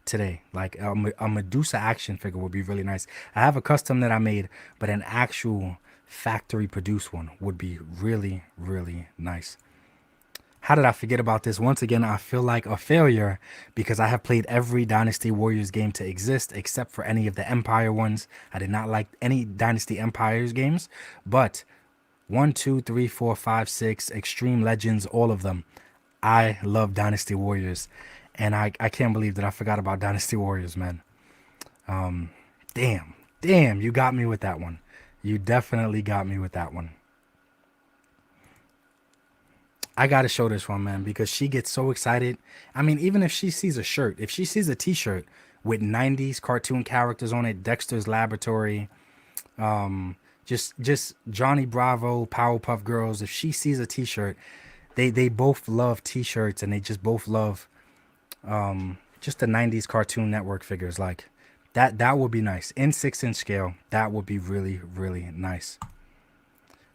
today. Like a Medusa action figure would be really nice. I have a custom that I made, but an actual factory produced one would be really, really nice. How did I forget about this? Once again, I feel like a failure because I have played every Dynasty Warriors game to exist except for any of the Empire ones. I did not like any Dynasty Empires games, but 1, 2, 3, 4, 5, 6, Extreme Legends, all of them. I love Dynasty Warriors, and I can't believe that I forgot about Dynasty Warriors, man. Damn, you got me with that one. You definitely got me with that one. I got to show this one, man, because she gets so excited. I mean, even if she sees a shirt, if she sees a t-shirt with 90s cartoon characters on it, Dexter's Laboratory, just Johnny Bravo, Powerpuff Girls, if she sees a t-shirt, they both love t-shirts and they just both love just the 90s Cartoon Network figures. Like that would be nice. In 6-inch scale, that would be really, really nice.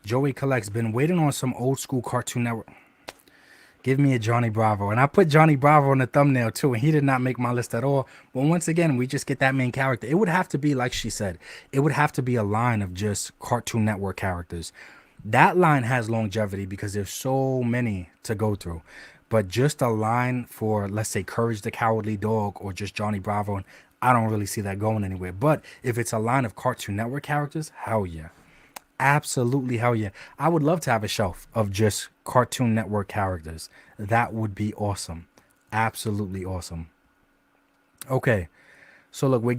Joey Collect's been waiting on some old school Cartoon Network. Give me a Johnny Bravo. And I put Johnny Bravo in the thumbnail too, and he did not make my list at all. But once again, we just get that main character. It would have to be, like she said, it would have to be a line of just Cartoon Network characters. That line has longevity because there's so many to go through. But just a line for, let's say, Courage the Cowardly Dog or just Johnny Bravo, I don't really see that going anywhere. But if it's a line of Cartoon Network characters, hell yeah. Absolutely, hell yeah. I would love to have a shelf of just Cartoon Network characters. That would be awesome. Absolutely awesome. Okay, so look, we're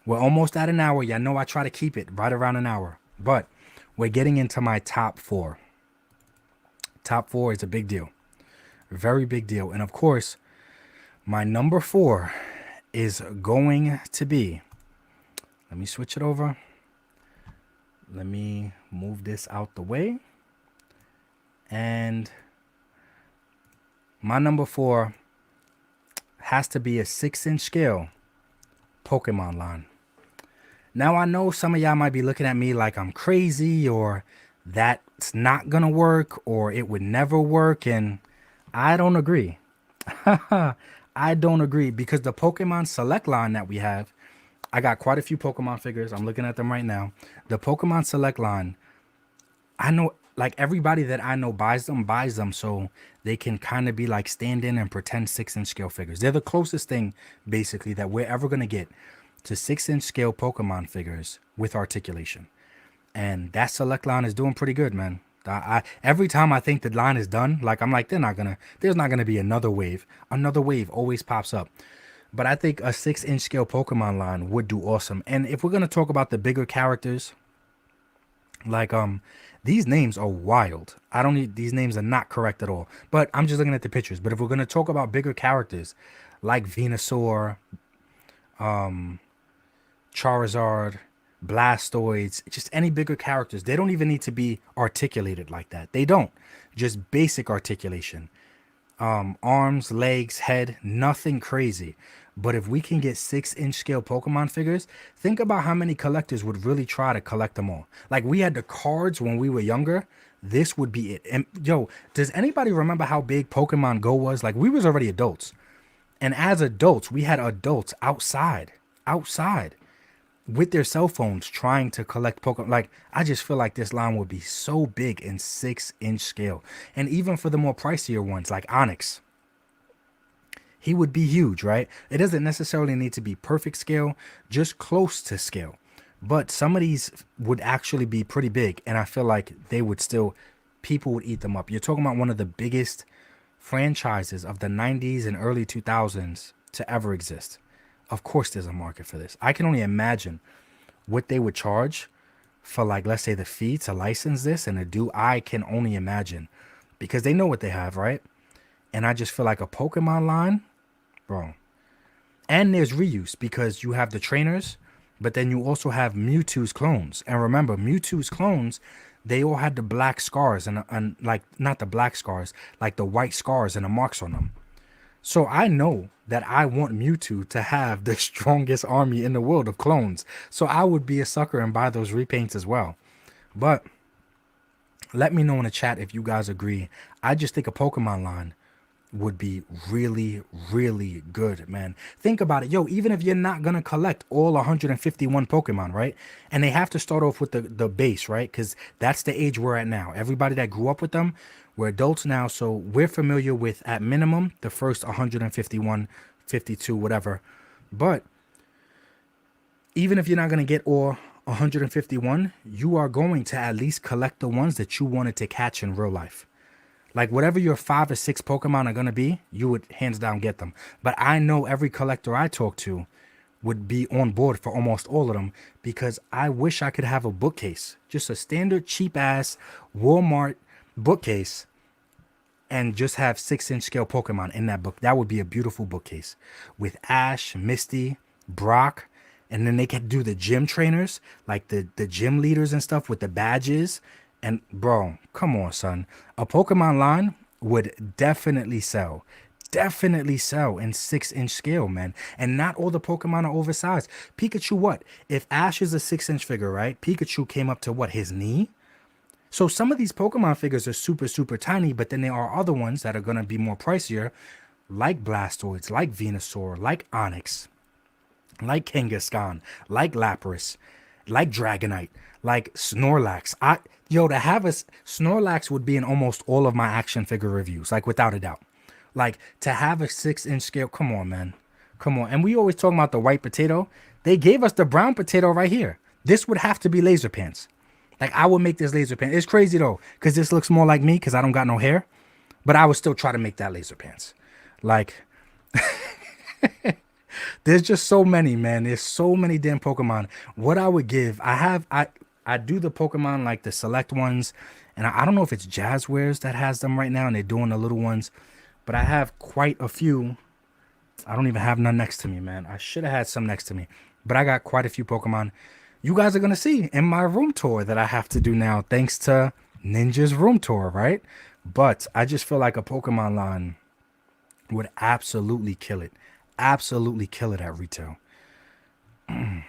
almost at an hour. Y'all know I try to keep it right around an hour. But we're getting into my top four. Top four is a big deal. Very big deal. And of course, my number four is going to be, let me switch it over. Let me move this out the way. And my number four has to be a 6-inch scale Pokemon line. Now, I know some of y'all might be looking at me like I'm crazy or that's not going to work or it would never work. And I don't agree. I don't agree because the Pokemon Select line that we have, I got quite a few Pokemon figures. I'm looking at them right now. The Pokemon Select line, I know like everybody that I know buys them so they can kind of be like stand in and pretend 6-inch scale figures. They're the closest thing basically that we're ever going to get to 6-inch scale Pokemon figures with articulation. And that Select line is doing pretty good, man. I every time I think the line is done, like I'm like, there's not gonna be another wave. Another wave always pops up. But I think a 6-inch scale Pokemon line would do awesome. And if we're gonna talk about the bigger characters, like these names are wild. I don't need these names are not correct at all. But I'm just looking at the pictures. But if we're gonna talk about bigger characters like Venusaur, Charizard, Blastoids, just any bigger characters. They don't even need to be articulated like that. They don't. Just basic articulation. Arms, legs, head, nothing crazy. But if we can get 6-inch scale Pokemon figures, think about how many collectors would really try to collect them all. Like we had the cards when we were younger. This would be it. And yo, does anybody remember how big Pokemon Go was? Like we was already adults. And as adults, we had adults outside with their cell phones trying to collect Pokemon. Like, I just feel like this line would be so big in 6-inch scale. And even for the more pricier ones, like Onyx, he would be huge, right? It doesn't necessarily need to be perfect scale, just close to scale. But some of these would actually be pretty big. And I feel like they would still, people would eat them up. You're talking about one of the biggest franchises of the 90s and early 2000s to ever exist. Of course there's a market for this. I can only imagine what they would charge for, like, let's say the fee to license this and to do. I can only imagine because they know what they have, right? And I just feel like a Pokemon line, bro. And there's reuse because you have the trainers, but then you also have Mewtwo's clones. And remember, Mewtwo's clones, they all had the black scars and like not the black scars, like the white scars and the marks on them. So I know that I want Mewtwo to have the strongest army in the world of clones. So I would be a sucker and buy those repaints as well. But let me know in the chat if you guys agree. I just think a Pokemon line would be really, really good, man. Think about it. Yo, even if you're not going to collect all 151 Pokemon, right? And they have to start off with the base, right? Because that's the age we're at now. Everybody that grew up with them, we're adults now. So we're familiar with, at minimum, the first 151, 52, whatever. But even if you're not going to get all 151, you are going to at least collect the ones that you wanted to catch in real life. Like whatever your 5 or 6 Pokemon are going to be, you would hands down get them. But I know every collector I talk to would be on board for almost all of them because I wish I could have a bookcase, just a standard cheap ass Walmart bookcase, and just have 6-inch scale Pokemon in that book. That would be a beautiful bookcase with Ash, Misty, Brock, and then they can do the gym trainers, like the gym leaders and stuff with the badges. And bro, come on, son. A Pokemon line would definitely sell. Definitely sell in 6-inch scale, man. And not all the Pokemon are oversized. Pikachu, what? If Ash is a 6-inch figure, right? Pikachu came up to what? His knee? So some of these Pokemon figures are super, super tiny, but then there are other ones that are going to be more pricier, like Blastoids, like Venusaur, like Onix, like Kangaskhan, like Lapras, like Dragonite, like Snorlax. To have a Snorlax would be in almost all of my action figure reviews, like without a doubt. Like to have a 6-inch scale, come on, man. Come on. And we always talk about the white potato. They gave us the brown potato right here. This would have to be laser pants. Like I would make this laser pants. It's crazy though, because this looks more like me because I don't got no hair. But I would still try to make that laser pants. Like there's just so many, man. There's so many damn Pokemon. What I would give, I do the Pokemon like the select ones, and I don't know if it's Jazzwares that has them right now, and they're doing the little ones, but I have quite a few. I don't even have none next to me, man. I should have had some next to me, but I got quite a few Pokemon. You guys are gonna see in my room tour that I have to do now, thanks to Ninja's room tour, right? But I just feel like a Pokemon line would absolutely kill it. Absolutely kill it at retail. Give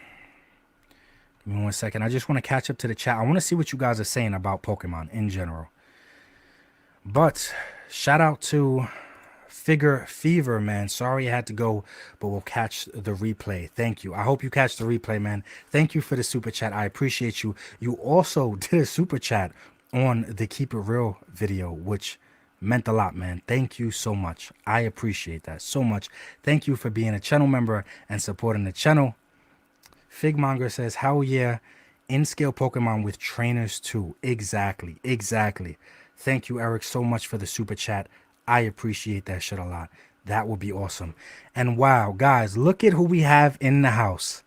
me 1 second. I just want to catch up to the chat. I want to see what you guys are saying about Pokemon in general. But shout out to Figure Fever, man. Sorry I had to go, but we'll catch the replay. Thank you. I hope you catch the replay, man. Thank you for the super chat. I appreciate you. You also did a super chat on the Keep It Real video, which meant a lot, man. Thank you so much. I appreciate that so much. Thank you for being a channel member and supporting the channel. Figmonger says, hell yeah, in-scale Pokemon with trainers too. Exactly, exactly. Thank you, Eric, so much for the super chat. I appreciate that shit a lot. That would be awesome. And wow, guys, look at who we have in the house.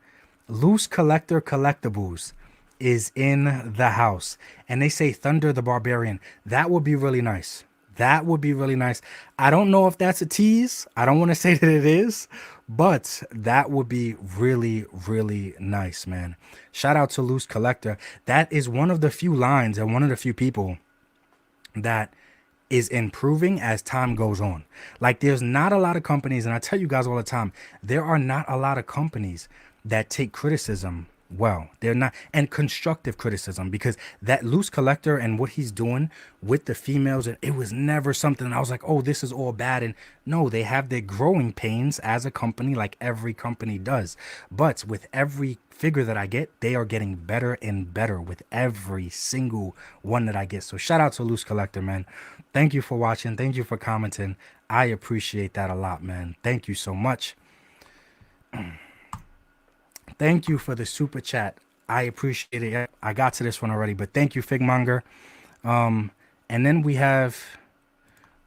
Loose Collector Collectibles is in the house. And they say Thunder the Barbarian. That would be really nice. That would be really nice. I don't know if that's a tease. I don't want to say that it is, but that would be really, really nice, man. Shout out to Loose Collector. That is one of the few lines and one of the few people that is improving as time goes on. Like there's not a lot of companies, and I tell you guys all the time, there are not a lot of companies that take criticism well. They're not, and constructive criticism, because that Loose Collector and what he's doing with the females, it was never something I was like, oh, this is all bad. And no, they have their growing pains as a company, like every company does. But with every figure that I get, they are getting better and better with every single one that I get. So shout out to Loose Collector, man. Thank you for watching. Thank you for commenting. I appreciate that a lot, man. Thank you so much. Thank you for the super chat. I appreciate it. I got to this one already, but thank you, Figmonger. And then we have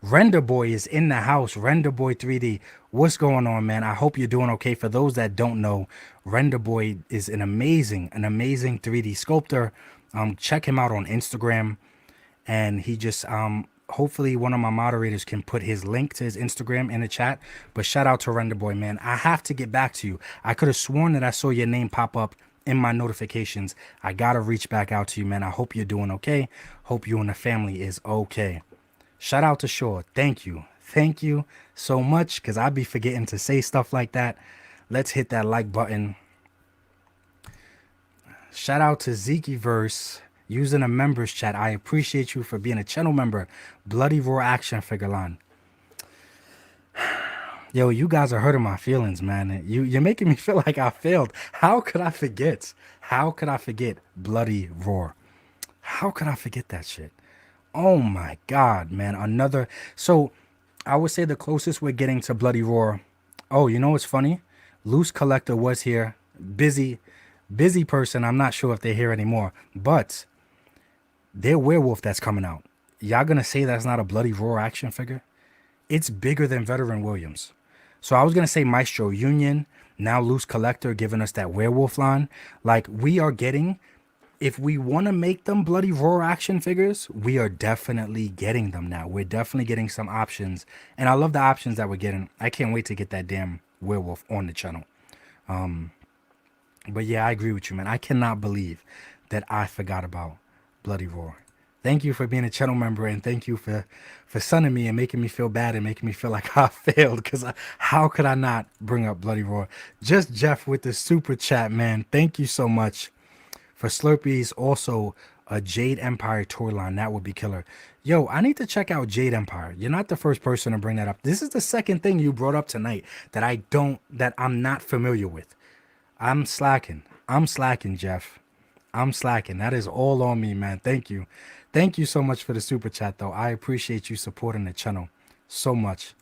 Render Boy is in the house. Render Boy 3D. What's going on, man? I hope you're doing okay. For those that don't know, Render Boy is an amazing 3D sculptor. Check him out on Instagram. And he just hopefully one of my moderators can put his link to his Instagram in the chat. But shout out to Render Boy, man. I have to get back to you. I could have sworn that I saw your name pop up in my notifications. I gotta reach back out to you, man. I hope you're doing okay. Hope you and the family is okay. Shout out to Shaw. Thank you. Thank you so much, because I'd be forgetting to say stuff like that. Let's hit that like button. Shout out to Zekiverse using a members chat. I appreciate you for being a channel member. Bloody Roar action figure line. Yo, you guys are hurting my feelings, man. You're making me feel like I failed. How could I forget? How could I forget Bloody Roar? How could I forget that shit? Oh my God, man. Another. So I would say the closest we're getting to Bloody Roar. Oh, you know what's funny? Loose Collector was here. Busy person. I'm not sure if they're here anymore, but their werewolf that's coming out. Y'all gonna say that's not a Bloody Roar action figure? It's bigger than Veteran Williams. So I was gonna say Maestro Union, now Loose Collector giving us that werewolf line. Like we are getting, if we want to make them Bloody Roar action figures, we are definitely getting them now. We're definitely getting some options, and I love the options that we're getting. I can't wait to get that damn werewolf on the channel. But yeah, I agree with you, man. I cannot believe that I forgot about Bloody Roar. Thank you for being a channel member, and thank you for sunning me and making me feel bad and making me feel like I failed, because how could I not bring up Bloody Roar? Just Jeff with the super chat, man. Thank you so much. For Slurpees, also A Jade Empire toy line, that would be killer. Yo, I need to check out Jade Empire. You're not the first person to bring that up. This is the second thing you brought up tonight that I'm not familiar with. I'm slacking. I'm slacking, Jeff. I'm slacking. That is all on me, man. Thank you. Thank you so much for the super chat, though. I appreciate you supporting the channel so much.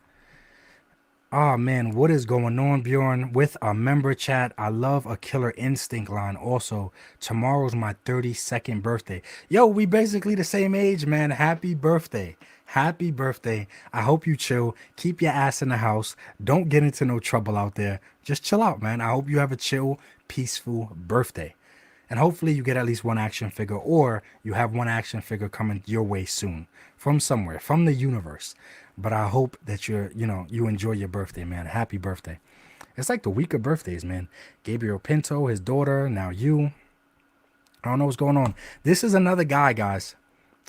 Oh man, what is going on, Bjorn? With a member chat, I love a Killer Instinct line. Also, tomorrow's my 32nd birthday. Yo, we basically the same age, man. Happy birthday. Happy birthday. I hope you chill. Keep your ass in the house. Don't get into no trouble out there. Just chill out, man. I hope you have a chill, peaceful birthday. And hopefully you get at least one action figure, or you have one action figure coming your way soon from somewhere, from the universe. But I hope that you enjoy your birthday, man. Happy birthday. It's like the week of birthdays, man. Gabriel Pinto, his daughter, now you. I don't know what's going on. This is another guy, guys.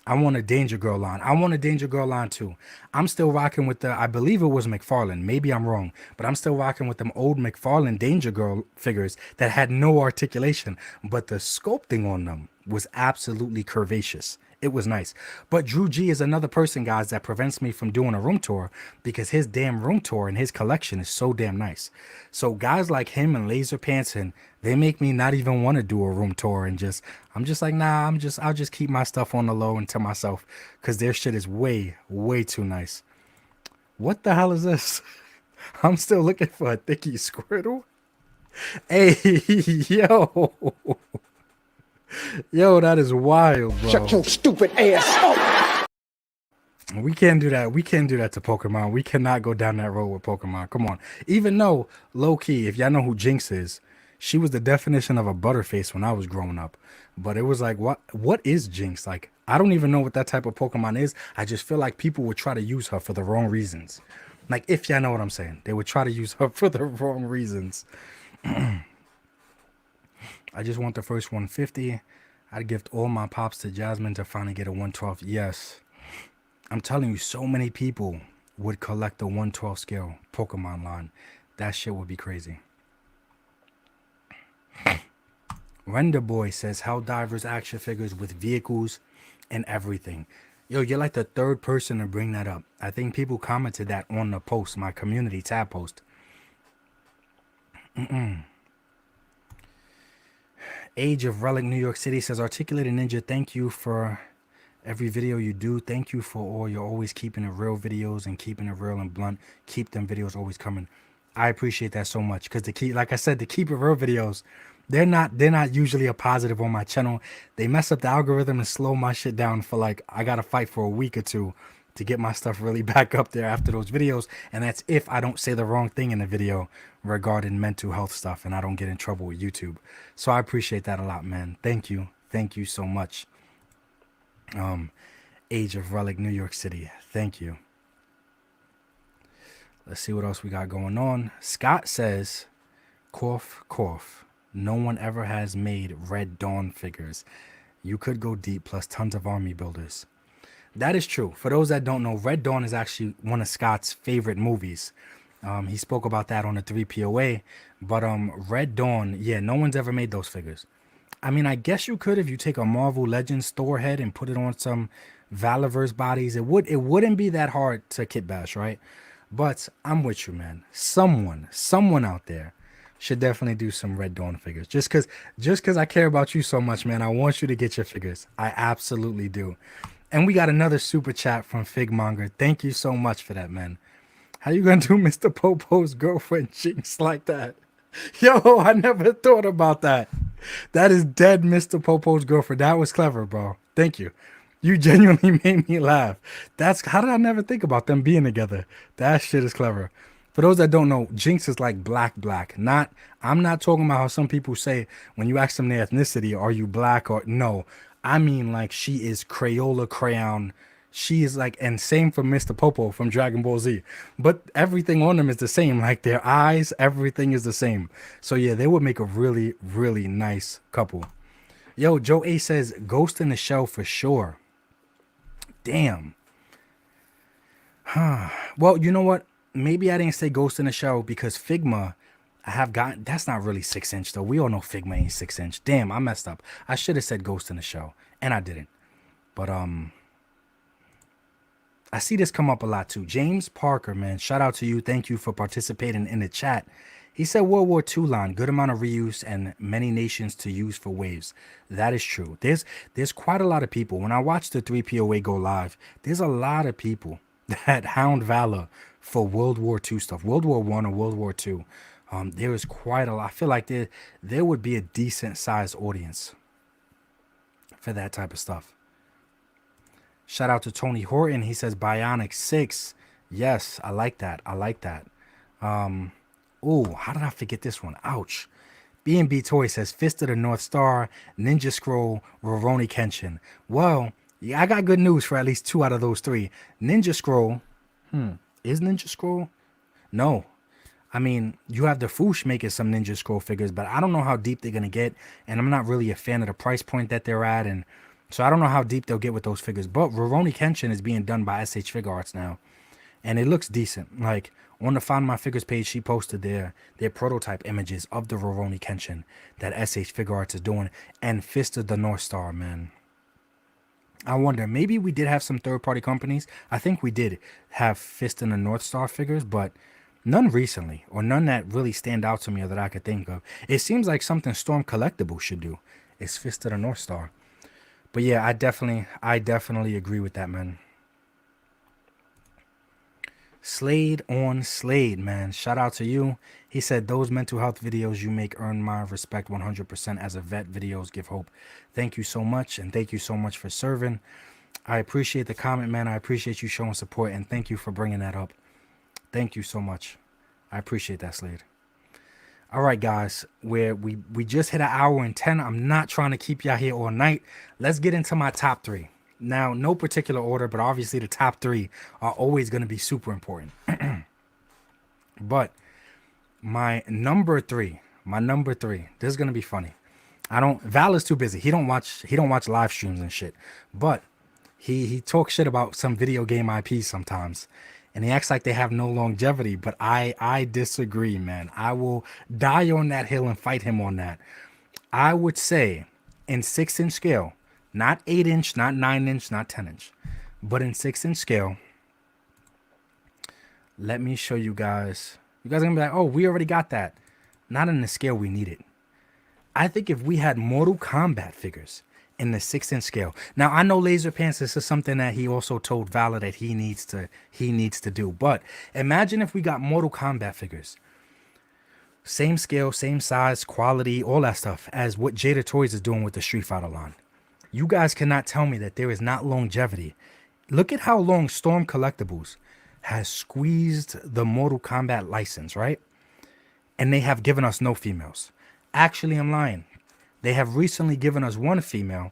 I want a Danger Girl line. I want a Danger Girl line too. I'm still rocking with I believe it was McFarlane. Maybe I'm wrong, but I'm still rocking with them old McFarlane Danger Girl figures that had no articulation, but the sculpting on them was absolutely curvaceous. It was nice. But Drew G is another person, guys, that prevents me from doing a room tour because his damn room tour and his collection is so damn nice. So guys like him and Laser Pantson, they make me not even want to do a room tour and I'm just like, nah, I'll just keep my stuff on the low and to myself because their shit is way, way too nice. What the hell is this? I'm still looking for a Thicky Squirtle. Hey, yo. Yo, that is wild, bro. Shut your stupid ass up. We can't do that. We can't do that to Pokemon. We cannot go down that road with Pokemon. Come on. Even though, low key, if y'all know who Jinx is, she was the definition of a butterface when I was growing up. But it was like, what is Jinx? Like, I don't even know what that type of Pokemon is. I just feel like people would try to use her for the wrong reasons. Like, if y'all know what I'm saying, they would try to use her for the wrong reasons. I just want the first 150. I'd gift all my pops to Jasmine to finally get a 112. Yes. I'm telling you, so many people would collect the 112 scale Pokemon line. That shit would be crazy. Render Boy says, Helldivers action figures with vehicles and everything. Yo, you're like the third person to bring that up. I think people commented that on the post, my community tab post. Age of Relic New York City says, Articulated Ninja, thank you for every video you do. Thank you for all you're always keeping it real videos and keeping it real and blunt. Keep them videos always coming. I appreciate that so much because like I said, the keep it real videos, they're not usually a positive on my channel. They mess up the algorithm and slow my shit down for like I gotta fight for a week or two to get my stuff really back up there after those videos. And that's if I don't say the wrong thing in the video regarding mental health stuff and I don't get in trouble with YouTube. So I appreciate that a lot, man. Thank you. Thank you so much. Age of Relic New York City. Thank you. Let's see what else we got going on. Scott says, cough, cough. No one ever has made Red Dawn figures. You could go deep, plus tons of army builders. That is true. For those that don't know, Red Dawn is actually one of Scott's favorite movies. He spoke about that on the 3POA. But Red Dawn, yeah, no one's ever made those figures. I mean, I guess you could if you take a Marvel Legends Thor head and put it on some Valorverse bodies. It wouldn't be that hard to kit bash, right? But I'm with you, man. Someone out there should definitely do some Red Dawn figures. Just cause I care about you so much, man. I want you to get your figures. I absolutely do. And we got another super chat from Figmonger. Thank you so much for that, man. How you gonna do Mr. Popo's girlfriend Jinx like that? Yo, I never thought about that. That is dead Mr. Popo's girlfriend. That was clever, bro. Thank you. You genuinely made me laugh. How did I never think about them being together? That shit is clever. For those that don't know, Jinx is like black. I'm not talking about how some people say when you ask them their ethnicity, are you black or no. I mean like she is Crayola crayon. She is like, and same for Mr. Popo from Dragon Ball Z. But everything on them is the same. Like their eyes, everything is the same. So yeah, they would make a really, really nice couple. Yo, Joe A says, Ghost in the Shell for sure. Damn. Well, you know what? Maybe I didn't say Ghost in the Shell because Figma, I have gotten, that's not really 6-inch though. We all know Figma ain't 6-inch. Damn, I messed up. I should have said Ghost in the Shell. and I didn't. But I see this come up a lot too. James Parker, man, shout out to you. Thank you for participating in the chat. He said World War II line, good amount of reuse and many nations to use for waves. That is true. There's quite a lot of people. When I watch the 3POA go live, there's a lot of people that hound Valor for World War II stuff, World War One or World War II. There is quite a lot. I feel like there would be a decent sized audience for that type of stuff. Shout out to Tony Horton. He says Bionic 6. Yes, I like that. I like that. Oh, how did I forget this one? Ouch. B&B Toy says Fist of the North Star, Ninja Scroll, Rurouni Kenshin. Well, yeah, I got good news for at least 2 out of those 3. Ninja Scroll. Is Ninja Scroll? No. I mean, you have the Foosh making some Ninja Scroll figures, but I don't know how deep they're going to get. And I'm not really a fan of the price point that they're at. And so I don't know how deep they'll get with those figures. But Rurouni Kenshin is being done by SH Figure Arts now. And it looks decent. Like, on the Find My Figures page, she posted their prototype images of the Rurouni Kenshin that SH Figure Arts is doing. And Fist of the North Star, man. I wonder, maybe we did have some third-party companies. I think we did have Fist and the North Star figures, but none recently, or none that really stand out to me or that I could think of. It seems like something Storm Collectibles should do, is Fist of the North Star. But yeah, I definitely agree with that, man. Slade on Slade, man. Shout out to you. He said, those mental health videos you make earn my respect 100% as a vet. Videos give hope. Thank you so much, and thank you so much for serving. I appreciate the comment, man. I appreciate you showing support, and thank you for bringing that up. Thank you so much. I appreciate that, Slade. All right, guys, we just hit 1:10. I'm not trying to keep y'all here all night. Let's get into my top 3. Now, no particular order, but obviously the top 3 are always going to be super important. But my number 3, this is going to be funny. Val is too busy. He don't watch live streams and shit. But he talks shit about some video game IPs sometimes. And he acts like they have no longevity, but I disagree, man. I will die on that hill and fight him on that. I would say in 6-inch scale, not 8-inch, not 9-inch, not 10-inch, but in 6-inch scale. Let me show you guys. You guys are gonna be like, oh, we already got that. Not in the scale we need it. I think if we had Mortal Kombat figures in the 6-inch scale. Now I know Laser Pants, this is something that he also told Valor that he needs to do. But imagine if we got Mortal Kombat figures. Same scale, same size, quality, all that stuff as what Jada Toys is doing with the Street Fighter line. You guys cannot tell me that there is not longevity. Look at how long Storm Collectibles has squeezed the Mortal Kombat license, right? And they have given us no females. Actually, I'm lying. They have recently given us one female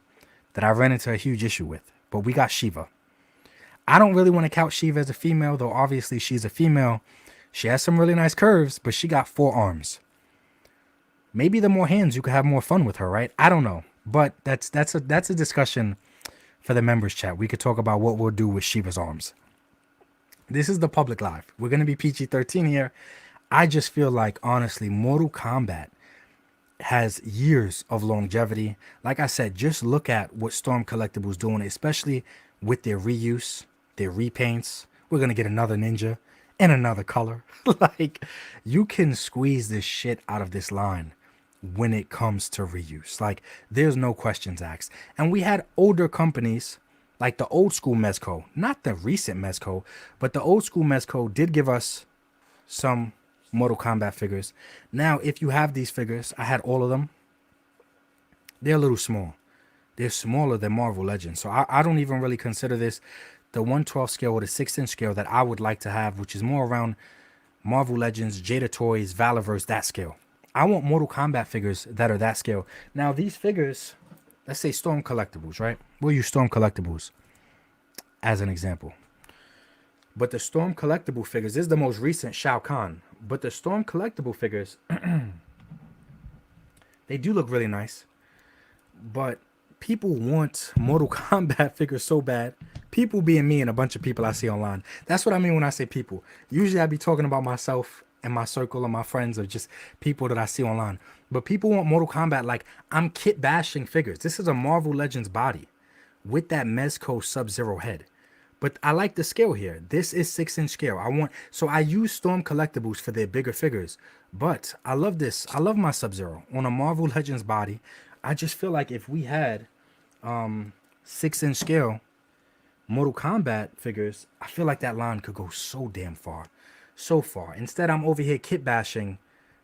that I ran into a huge issue with, but we got Shiva. I don't really want to count Shiva as a female, though obviously she's a female. She has some really nice curves, but she got 4 arms. Maybe the more hands, you could have more fun with her, right? I don't know. But that's a discussion for the members chat. We could talk about what we'll do with Shiva's arms. This is the public live. We're going to be PG-13 here. I just feel like, honestly, Mortal Kombat has years of longevity. Like I said, just look at what Storm Collectibles doing, especially with their reuse, their repaints. We're going to get another ninja and another color. Like, you can squeeze this shit out of this line when it comes to reuse. Like, there's no questions asked. And we had older companies like the old school Mezco, not the recent Mezco, but the old school Mezco did give us some Mortal Kombat figures. Now, if you have these figures, I had all of them. They're a little small. They're smaller than Marvel Legends. So I don't even really consider this the 1/12 scale or the 6-inch scale that I would like to have, which is more around Marvel Legends, Jada Toys, Valorverse, that scale. I want Mortal Kombat figures that are that scale. Now, these figures, let's say Storm Collectibles, right? We'll use Storm Collectibles as an example. But the Storm Collectible figures, this is the most recent Shao Kahn. But the Storm Collectible figures, they do look really nice. But people want Mortal Kombat figures so bad. People being me and a bunch of people I see online. That's what I mean when I say people. Usually I be talking about myself and my circle of my friends or just people that I see online. But people want Mortal Kombat like I'm kit bashing figures. This is a Marvel Legends body. with that Mezco Sub-Zero head. But I like the scale here. This is 6-inch scale. So I use Storm Collectibles for their bigger figures. But I love this. I love my Sub-Zero on a Marvel Legends body. I just feel like if we had 6-inch scale Mortal Kombat figures, I feel like that line could go so damn far. So far. Instead, I'm over here kit bashing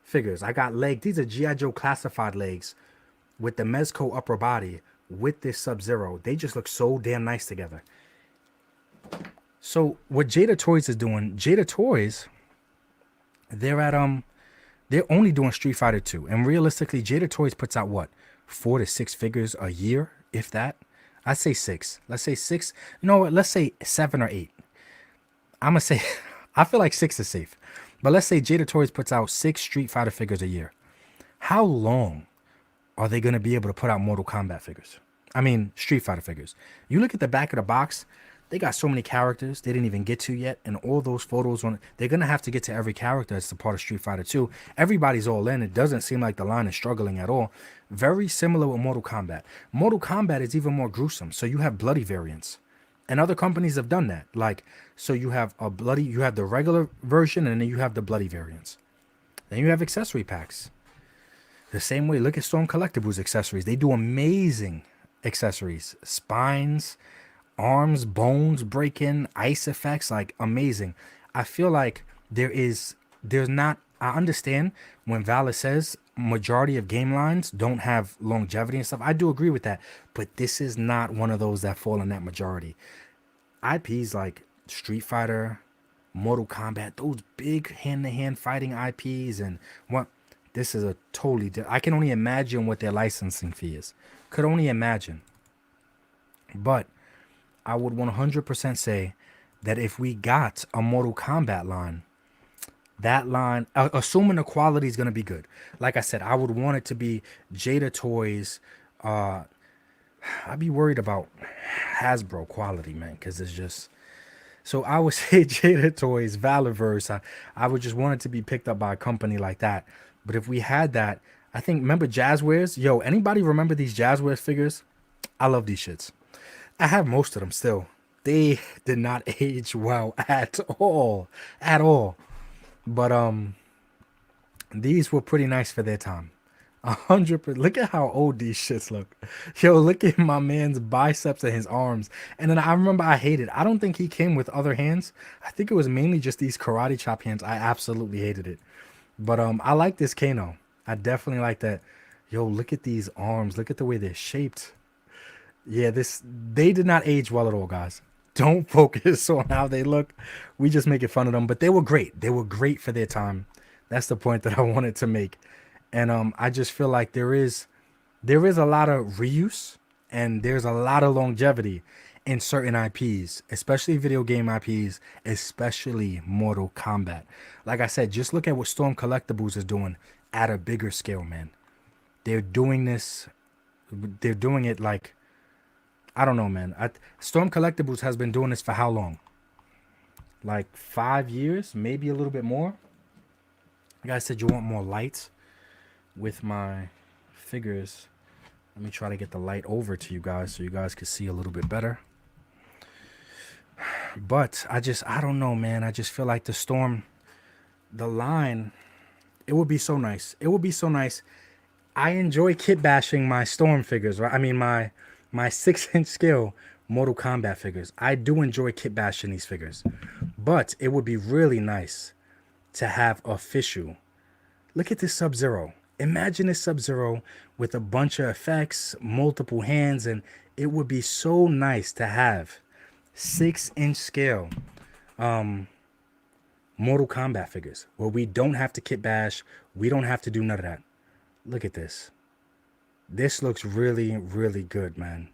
figures. I got legs. These are G.I. Joe classified legs with the Mezco upper body with this Sub-Zero. They just look so damn nice together. So what Jada Toys is doing, Jada Toys, they're at they're only doing Street Fighter 2. And realistically, Jada Toys puts out what? 4 to 6 figures a year, if that. I'd say 6. Let's say 6. You know what? Let's say 7 or 8. I'm gonna say I feel like 6 is safe. But let's say Jada Toys puts out 6 Street Fighter figures a year. How long are they gonna be able to put out Mortal Kombat figures? I mean, Street Fighter figures. You look at the back of the box, they got so many characters they didn't even get to yet, and all those photos on. They're gonna have to get to every character as a part of Street Fighter 2. Everybody's all in. It doesn't seem like the line is struggling at all. Very similar with Mortal Kombat. Mortal Kombat is even more gruesome, so you have bloody variants, and other companies have done that. Like, so you have you have the regular version, and then you have the bloody variants. Then you have accessory packs. The same way, look at Storm Collectibles accessories. They do amazing accessories, spines, arms, bones breaking, ice effects, like amazing. I feel like there's not, I understand when Valor says majority of game lines don't have longevity and stuff. I do agree with that, but this is not one of those that fall in that majority. IPs like Street Fighter, Mortal Kombat, those big hand-to-hand fighting IPs, and what, this is a totally I can only imagine what their licensing fee is. Could only imagine. But I would 100% say that if we got a Mortal Kombat line, that line, assuming the quality is going to be good. Like I said, I would want it to be Jada Toys. I'd be worried about Hasbro quality, man, because it's just. So I would say Jada Toys, Valorverse. I would just want it to be picked up by a company like that. But if we had that, I think, remember Jazzwares? Yo, anybody remember these Jazzwares figures? I love these shits. I have most of them still. They did not age well at all. At all. But these were pretty nice for their time. 100%. Look at how old these shits look. Yo, look at my man's biceps and his arms. And then I remember I hated. I don't think he came with other hands. I think it was mainly just these karate chop hands. I absolutely hated it. But I like this Kano. I definitely like that. Yo, look at these arms. Look at the way they're shaped. Yeah, they did not age well at all, guys. Don't focus on how they look. We just making fun of them, but they were great. They were great for their time. That's the point that I wanted to make. And I just feel like there is a lot of reuse and there's a lot of longevity in certain IPs, especially video game IPs, especially Mortal Kombat. Like I said, just look at what Storm Collectibles is doing at a bigger scale, man. They're doing it like, I don't know, man. Storm Collectibles has been doing this for how long? Like 5 years, maybe a little bit more. You guys said you want more lights with my figures. Let me try to get the light over to you guys so you guys can see a little bit better. But I don't know, man. I just feel like the line, it would be so nice. It would be so nice. I enjoy kit bashing my Storm figures, right? I mean, my 6-inch scale Mortal Kombat figures. I do enjoy kit bashing these figures. But it would be really nice to have official. Look at this Sub-Zero. Imagine this Sub-Zero with a bunch of effects, multiple hands, and it would be so nice to have 6-inch scale Mortal Kombat figures where we don't have to kit bash. We don't have to do none of that. Look at this. This looks really, really good, man.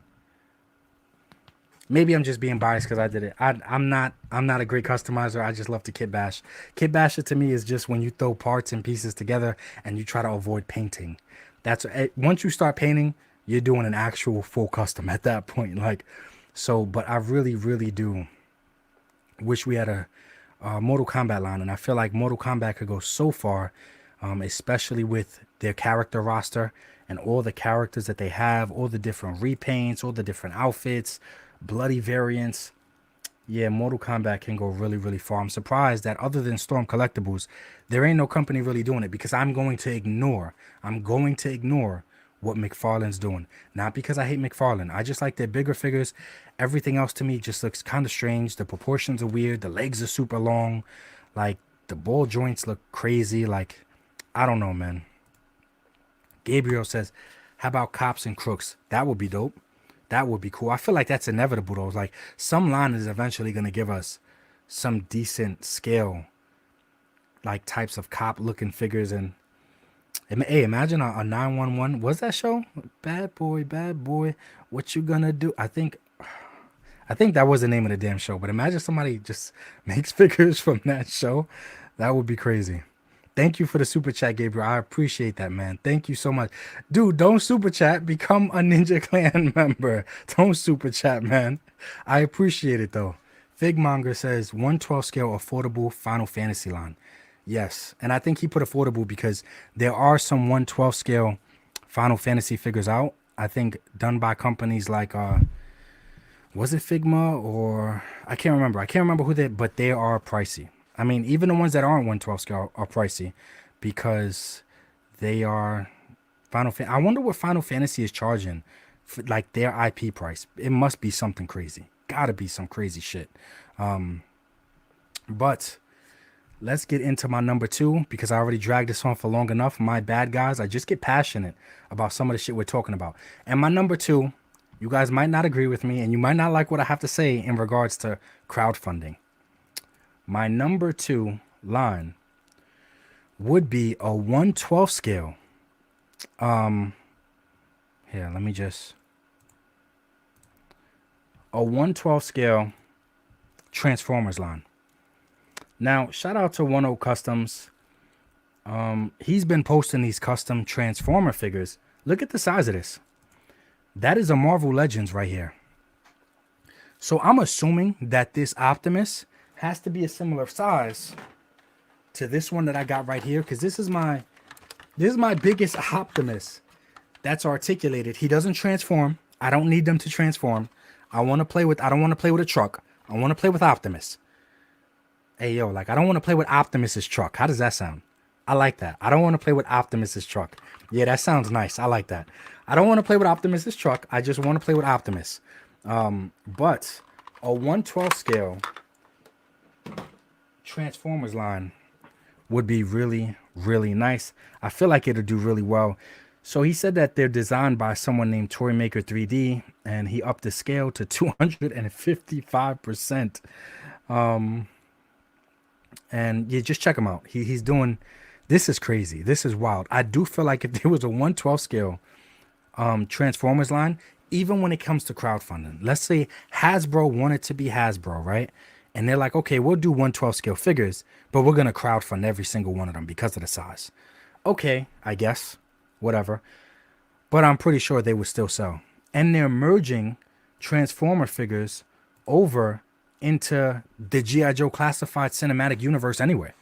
Maybe I'm just being biased because I did it. I'm not a great customizer. I just love to kit bash. Kit basher to me is just when you throw parts and pieces together and you try to avoid painting. That's once you start painting, you're doing an actual full custom at that point. Like, so, but I really, really do wish we had a Mortal Kombat line, and I feel like Mortal Kombat could go so far, especially with their character roster and all the characters that they have, all the different repaints, all the different outfits, bloody variants. Yeah, Mortal Kombat can go really, really far. I'm surprised that other than Storm Collectibles, there ain't no company really doing it, because I'm going to ignore what McFarlane's doing. Not because I hate McFarlane. I just like their bigger figures. Everything else to me just looks kind of strange. The proportions are weird. The legs are super long. Like, the ball joints look crazy. Like, I don't know, man. Gabriel says, how about Cops and Crooks? That would be dope. That would be cool. I feel like that's inevitable though. Like, some line is eventually going to give us some decent scale, like, types of cop looking figures. And hey, imagine a 911. What's that show? Bad boy, what you gonna do? I think that was the name of the damn show. But imagine somebody just makes figures from that show. That would be crazy. Thank you for the super chat, Gabriel. I appreciate that, man. Thank you so much. Dude, don't super chat. Become a Ninja Clan member. Don't super chat, man. I appreciate it, though. Figmonger says 112 scale affordable Final Fantasy line. Yes. And I think he put affordable because there are some 112 scale Final Fantasy figures out. I think done by companies like, was it Figma or I can't remember. I can't remember who they, but they are pricey. I mean, even the ones that aren't 112 scale are pricey because they are I wonder what Final Fantasy is charging for, like, their IP price. It must be something crazy. Gotta be some crazy shit. But let's get into my number 2 because I already dragged this on for long enough. My bad, guys. I just get passionate about some of the shit we're talking about. And my number 2, you guys might not agree with me and you might not like what I have to say in regards to crowdfunding. My number 2 line would be a 112 scale. Here, let me just. A 112 scale Transformers line. Now, shout out to 10 Customs. He's been posting these custom Transformer figures. Look at the size of this. That is a Marvel Legends right here. So I'm assuming that this Optimus has to be a similar size to this one that I got right here, because this is my biggest Optimus that's articulated. He doesn't transform. I don't need them to transform. I don't want to play with a truck. I want to play with Optimus. Hey yo, like, I don't want to play with Optimus's truck. How does that sound? I like that. I don't want to play with Optimus's truck. Yeah, that sounds nice. I like that. I don't want to play with Optimus's truck. I just want to play with Optimus. But a 112 scale Transformers line would be really, really nice. I feel like it'll do really well. So he said that they're designed by someone named Toymaker 3D, and he upped the scale to 255%. And you just check him out. He's doing, this is crazy. This is wild. I do feel like if there was a 112 scale Transformers line, even when it comes to crowdfunding, let's say Hasbro wanted to be Hasbro, right? And they're like, okay, we'll do 112 scale figures, but we're going to crowdfund every single one of them because of the size. Okay, I guess, whatever. But I'm pretty sure they would still sell. And they're merging Transformer figures over into the G.I. Joe Classified Cinematic Universe anyway.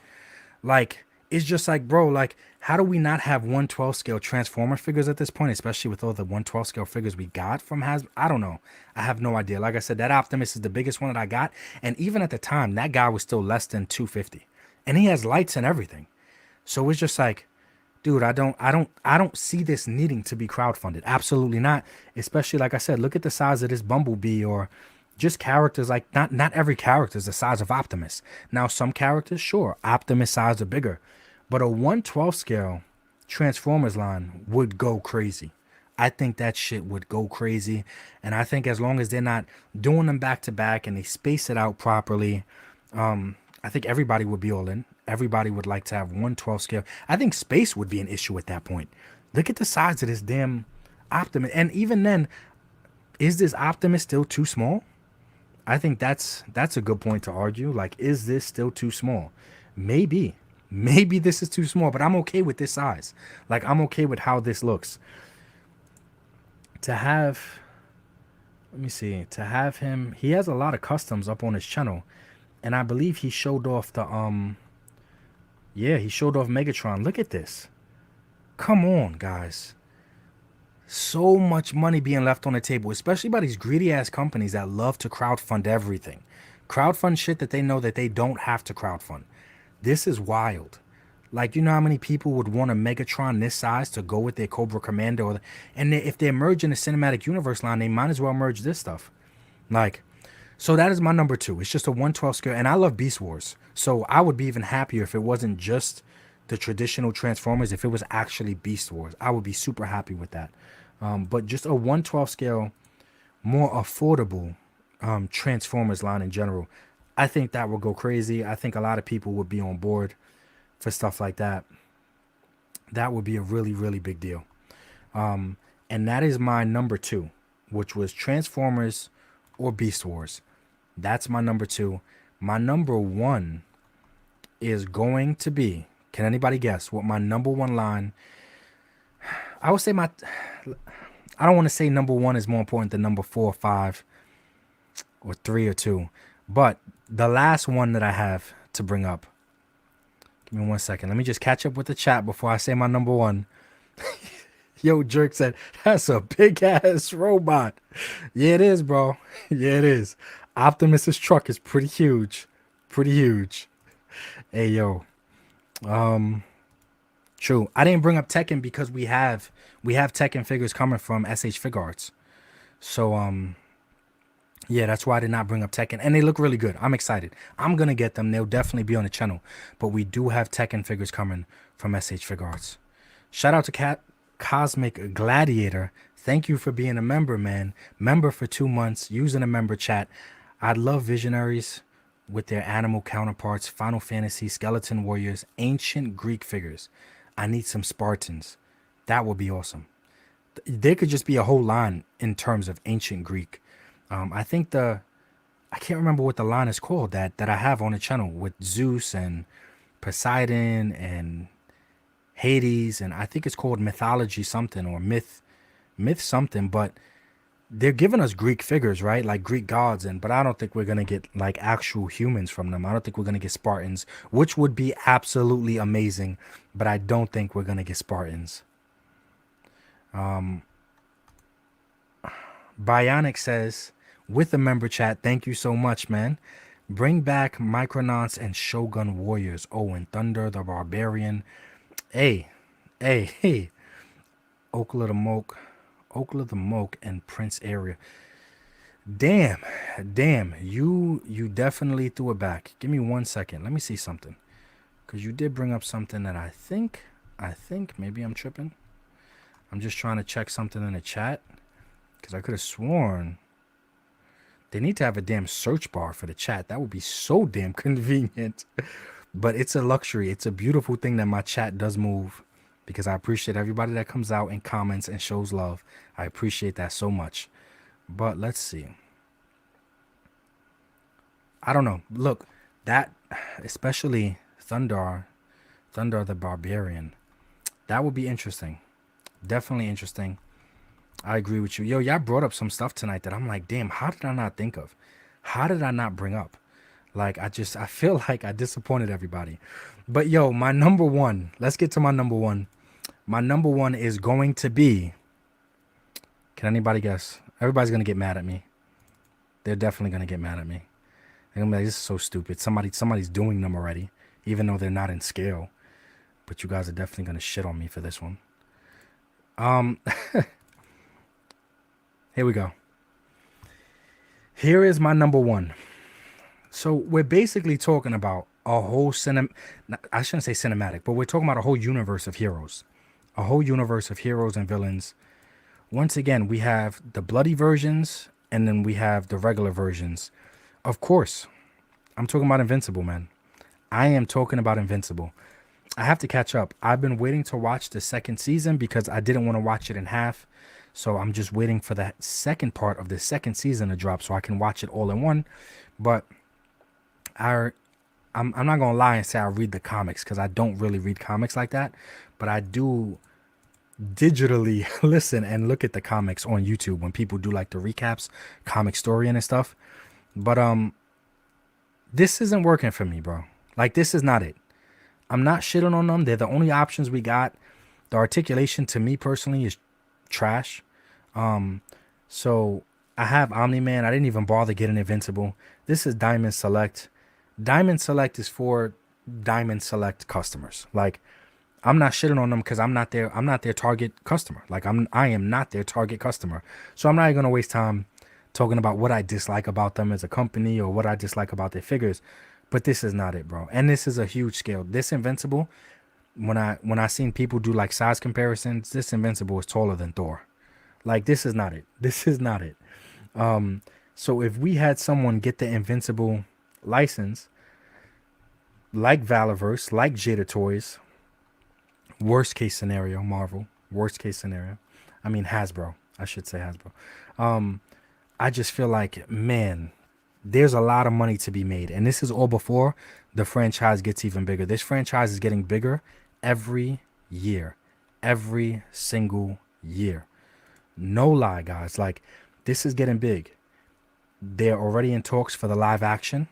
Like, it's just like, bro, like, how do we not have 112 scale Transformer figures at this point, especially with all the 112 scale figures we got from Hasbro? I don't know. I have no idea. Like I said, that Optimus is the biggest one that I got. And even at the time, that guy was still less than 250. And he has lights and everything. So it's just like, dude, I don't see this needing to be crowdfunded. Absolutely not. Especially, like I said, look at the size of this Bumblebee, or just characters. Like, not every character is the size of Optimus. Now, some characters, sure, Optimus size are bigger. But a 112 scale Transformers line would go crazy. I think that shit would go crazy. And I think as long as they're not doing them back to back and they space it out properly, I think everybody would be all in. Everybody would like to have 112 scale. I think space would be an issue at that point. Look at the size of this damn Optimus. And even then, is this Optimus still too small? I think that's a good point to argue. Like, is this still too small? Maybe this is too small, but I'm okay with this size. Like, I'm okay with how this looks. To have him, he has a lot of customs up on his channel, and I believe he showed off the he showed off Megatron. Look at this. Come on, guys. So much money being left on the table, especially by these greedy ass companies that love to crowdfund everything. Crowdfund shit that they know that they don't have to crowdfund. This is wild. Like, you know how many people would want a Megatron this size to go with their Cobra Commander? If they're merging the cinematic universe line, they might as well merge this stuff. Like, so that is my number two. It's just a 112 scale, and I love Beast Wars. So I would be even happier if it wasn't just the traditional Transformers. If it was actually Beast Wars, I would be super happy with that. But just a 112 scale, more affordable Transformers line in general, I think that would go crazy. I think a lot of people would be on board for stuff like that. That would be a really, really big deal. And that is my number two, which was Transformers or Beast Wars. That's my number two. My number one is going to be, can anybody guess what my number one line? I would say I don't want to say number one is more important than number 4 or 5 or 3 or 2. But the last one that I have to bring up, give me 1 second. Let me just catch up with the chat before I say my number one. Yo, Jerk said, that's a big ass robot. Yeah, it is, bro. Yeah, it is. Optimus's truck is pretty huge. Pretty huge. Hey, yo. True. I didn't bring up Tekken because we have Tekken figures coming from SH Fig Arts. So, yeah, that's why I did not bring up Tekken. And they look really good. I'm excited. I'm going to get them. They'll definitely be on the channel. But we do have Tekken figures coming from SH Fig Arts. Shout out to Cosmic Gladiator. Thank you for being a member, man. Member for 2 months, using a member chat. I love Visionaries with their animal counterparts, Final Fantasy, Skeleton Warriors, ancient Greek figures. I need some Spartans. That would be awesome. There could just be a whole line in terms of ancient Greek. I think I can't remember what the line is called that I have on the channel with Zeus and Poseidon and Hades, and I think it's called Mythology something or myth something, but they're giving us Greek figures, right? Like Greek gods, but I don't think we're gonna get like actual humans from them. I don't think we're gonna get Spartans, which would be absolutely amazing, but I don't think we're gonna get Spartans. Bionic says, with a member chat, thank you so much, man. Bring back Micronauts and Shogun Warriors. Oh, and Thunder the Barbarian. Hey. Okla the Moke, and Prince Area. Damn, you definitely threw it back. Give me 1 second. Let me see something. Because you did bring up something that I think, maybe I'm tripping. I'm just trying to check something in the chat. Because I could have sworn they need to have a damn search bar for the chat. That would be so damn convenient. But it's a luxury. It's a beautiful thing that my chat does move. Because I appreciate everybody that comes out and comments and shows love. I appreciate that so much. But let's see. I don't know. Look, that, especially Thunder the Barbarian, that would be interesting. Definitely interesting. I agree with you. Yo, y'all brought up some stuff tonight that I'm like, damn, how did I not think of? How did I not bring up? Like, I feel like I disappointed everybody. But yo, my number one, let's get to my number one. My number one is going to be, can anybody guess? Everybody's going to get mad at me. They're definitely going to get mad at me. They're going to be like, this is so stupid. Somebody's doing them already, even though they're not in scale. But you guys are definitely going to shit on me for this one. Here we go. Here is my number one. So we're basically talking about a whole I shouldn't say cinematic, but we're talking about a whole universe of heroes. A whole universe of heroes and villains. Once again, we have the bloody versions, and then we have the regular versions. Of course, I'm talking about Invincible, man. I am talking about Invincible. I have to catch up. I've been waiting to watch the second season because I didn't want to watch it in half. So I'm just waiting for that second part of the second season to drop so I can watch it all in one. But I'm not going to lie and say I read the comics because I don't really read comics like that. But I do digitally listen and look at the comics on YouTube when people do like the recaps, comic story and stuff. But this isn't working for me, bro. Like, this is not it. I'm not shitting on them. They're the only options we got. The articulation to me personally is trash. So I have Omni Man. I didn't even bother getting Invincible. This is Diamond Select. Diamond Select is for Diamond Select customers. Like, I'm not shitting on them because I'm not their target customer. Like, I am not their target customer. So I'm not even gonna waste time talking about what I dislike about them as a company or what I dislike about their figures. But this is not it, bro. And this is a huge scale. This Invincible, when I seen people do like size comparisons, this Invincible is taller than Thor. Like, this is not it. This is not it. So if we had someone get the Invincible license, like Valorverse, like Jada Toys, worst case scenario, Marvel, worst case scenario. I mean Hasbro, I should say Hasbro. I just feel like, man, there's a lot of money to be made. And this is all before the franchise gets even bigger. This franchise is getting bigger every year. Every single year. No lie, guys. Like, this is getting big. They're already in talks for the live action.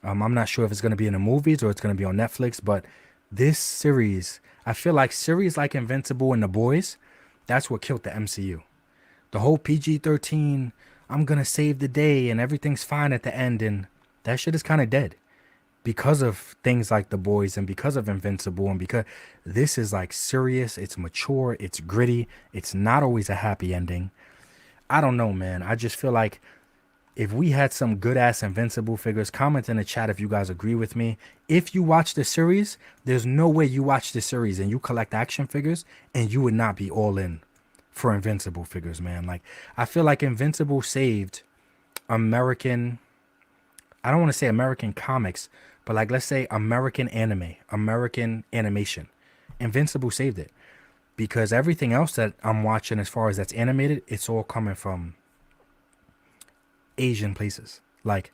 I'm not sure if it's going to be in the movies or it's going to be on Netflix, but this series, I feel like series like Invincible and The Boys, that's what killed the MCU. The whole PG-13, I'm going to save the day and everything's fine at the end, and that shit is kind of dead because of things like The Boys and because of Invincible, and because this is like serious, it's mature, it's gritty, it's not always a happy ending. I don't know, man. I just feel like if we had some good ass Invincible figures, comment in the chat if you guys agree with me. If you watch the series, there's no way you watch the series and you collect action figures and you would not be all in for Invincible figures, man. Like, I feel like Invincible saved American, I don't want to say American comics, but like, let's say American anime, American animation. Invincible saved it because everything else that I'm watching as far as that's animated, it's all coming from Asian places. Like,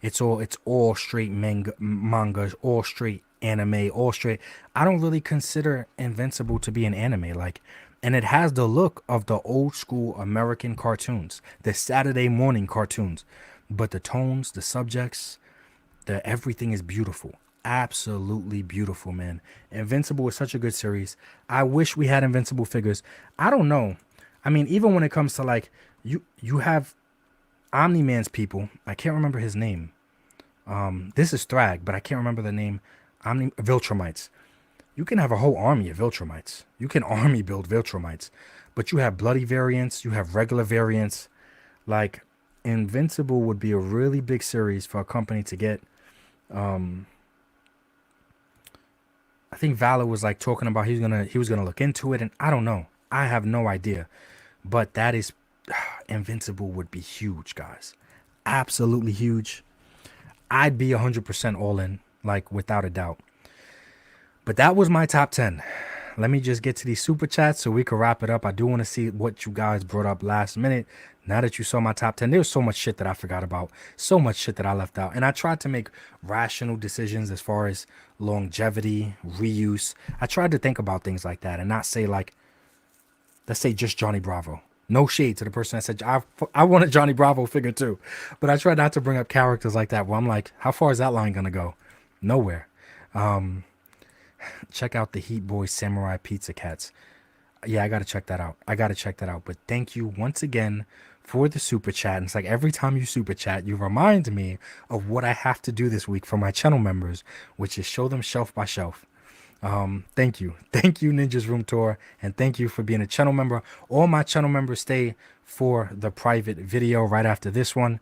it's all straight manga, all straight anime, all straight. I don't really consider Invincible to be an anime. Like, and it has the look of the old school American cartoons, the Saturday morning cartoons, but the tones, the subjects, the everything is beautiful. Absolutely beautiful, man. Invincible is such a good series. I wish we had Invincible figures. I don't know. I mean, even when it comes to like, you have Omni-Man's people. I can't remember his name. This is Thrag, but I can't remember the name. Viltrumites. You can have a whole army of Viltrumites. You can army build Viltrumites. But you have bloody variants. You have regular variants. Like, Invincible would be a really big series for a company to get. I think Valor was like talking about he was gonna look into it, and I don't know. I have no idea. But that is Invincible would be huge, guys. Absolutely huge. I'd be 100% all in, like, without a doubt. But that was my top 10. Let me just get to these super chats so we can wrap it up. I do want to see what you guys brought up last minute. Now that you saw my top 10, there's so much shit that I forgot about. So much shit that I left out. And I tried to make rational decisions as far as longevity, reuse. I tried to think about things like that and not say, like, let's say just Johnny Bravo. No shade to the person that said, I want a Johnny Bravo figure too. But I tried not to bring up characters like that where I'm like, how far is that line going to go? Nowhere. Check out the Heat Boys Samurai Pizza Cats. Yeah, I got to check that out. But thank you once again for the super chat. And it's like every time you super chat, you remind me of what I have to do this week for my channel members, which is show them shelf by shelf. Thank you. Thank you, Ninja's Room Tour. And thank you for being a channel member. All my channel members stay for the private video right after this one.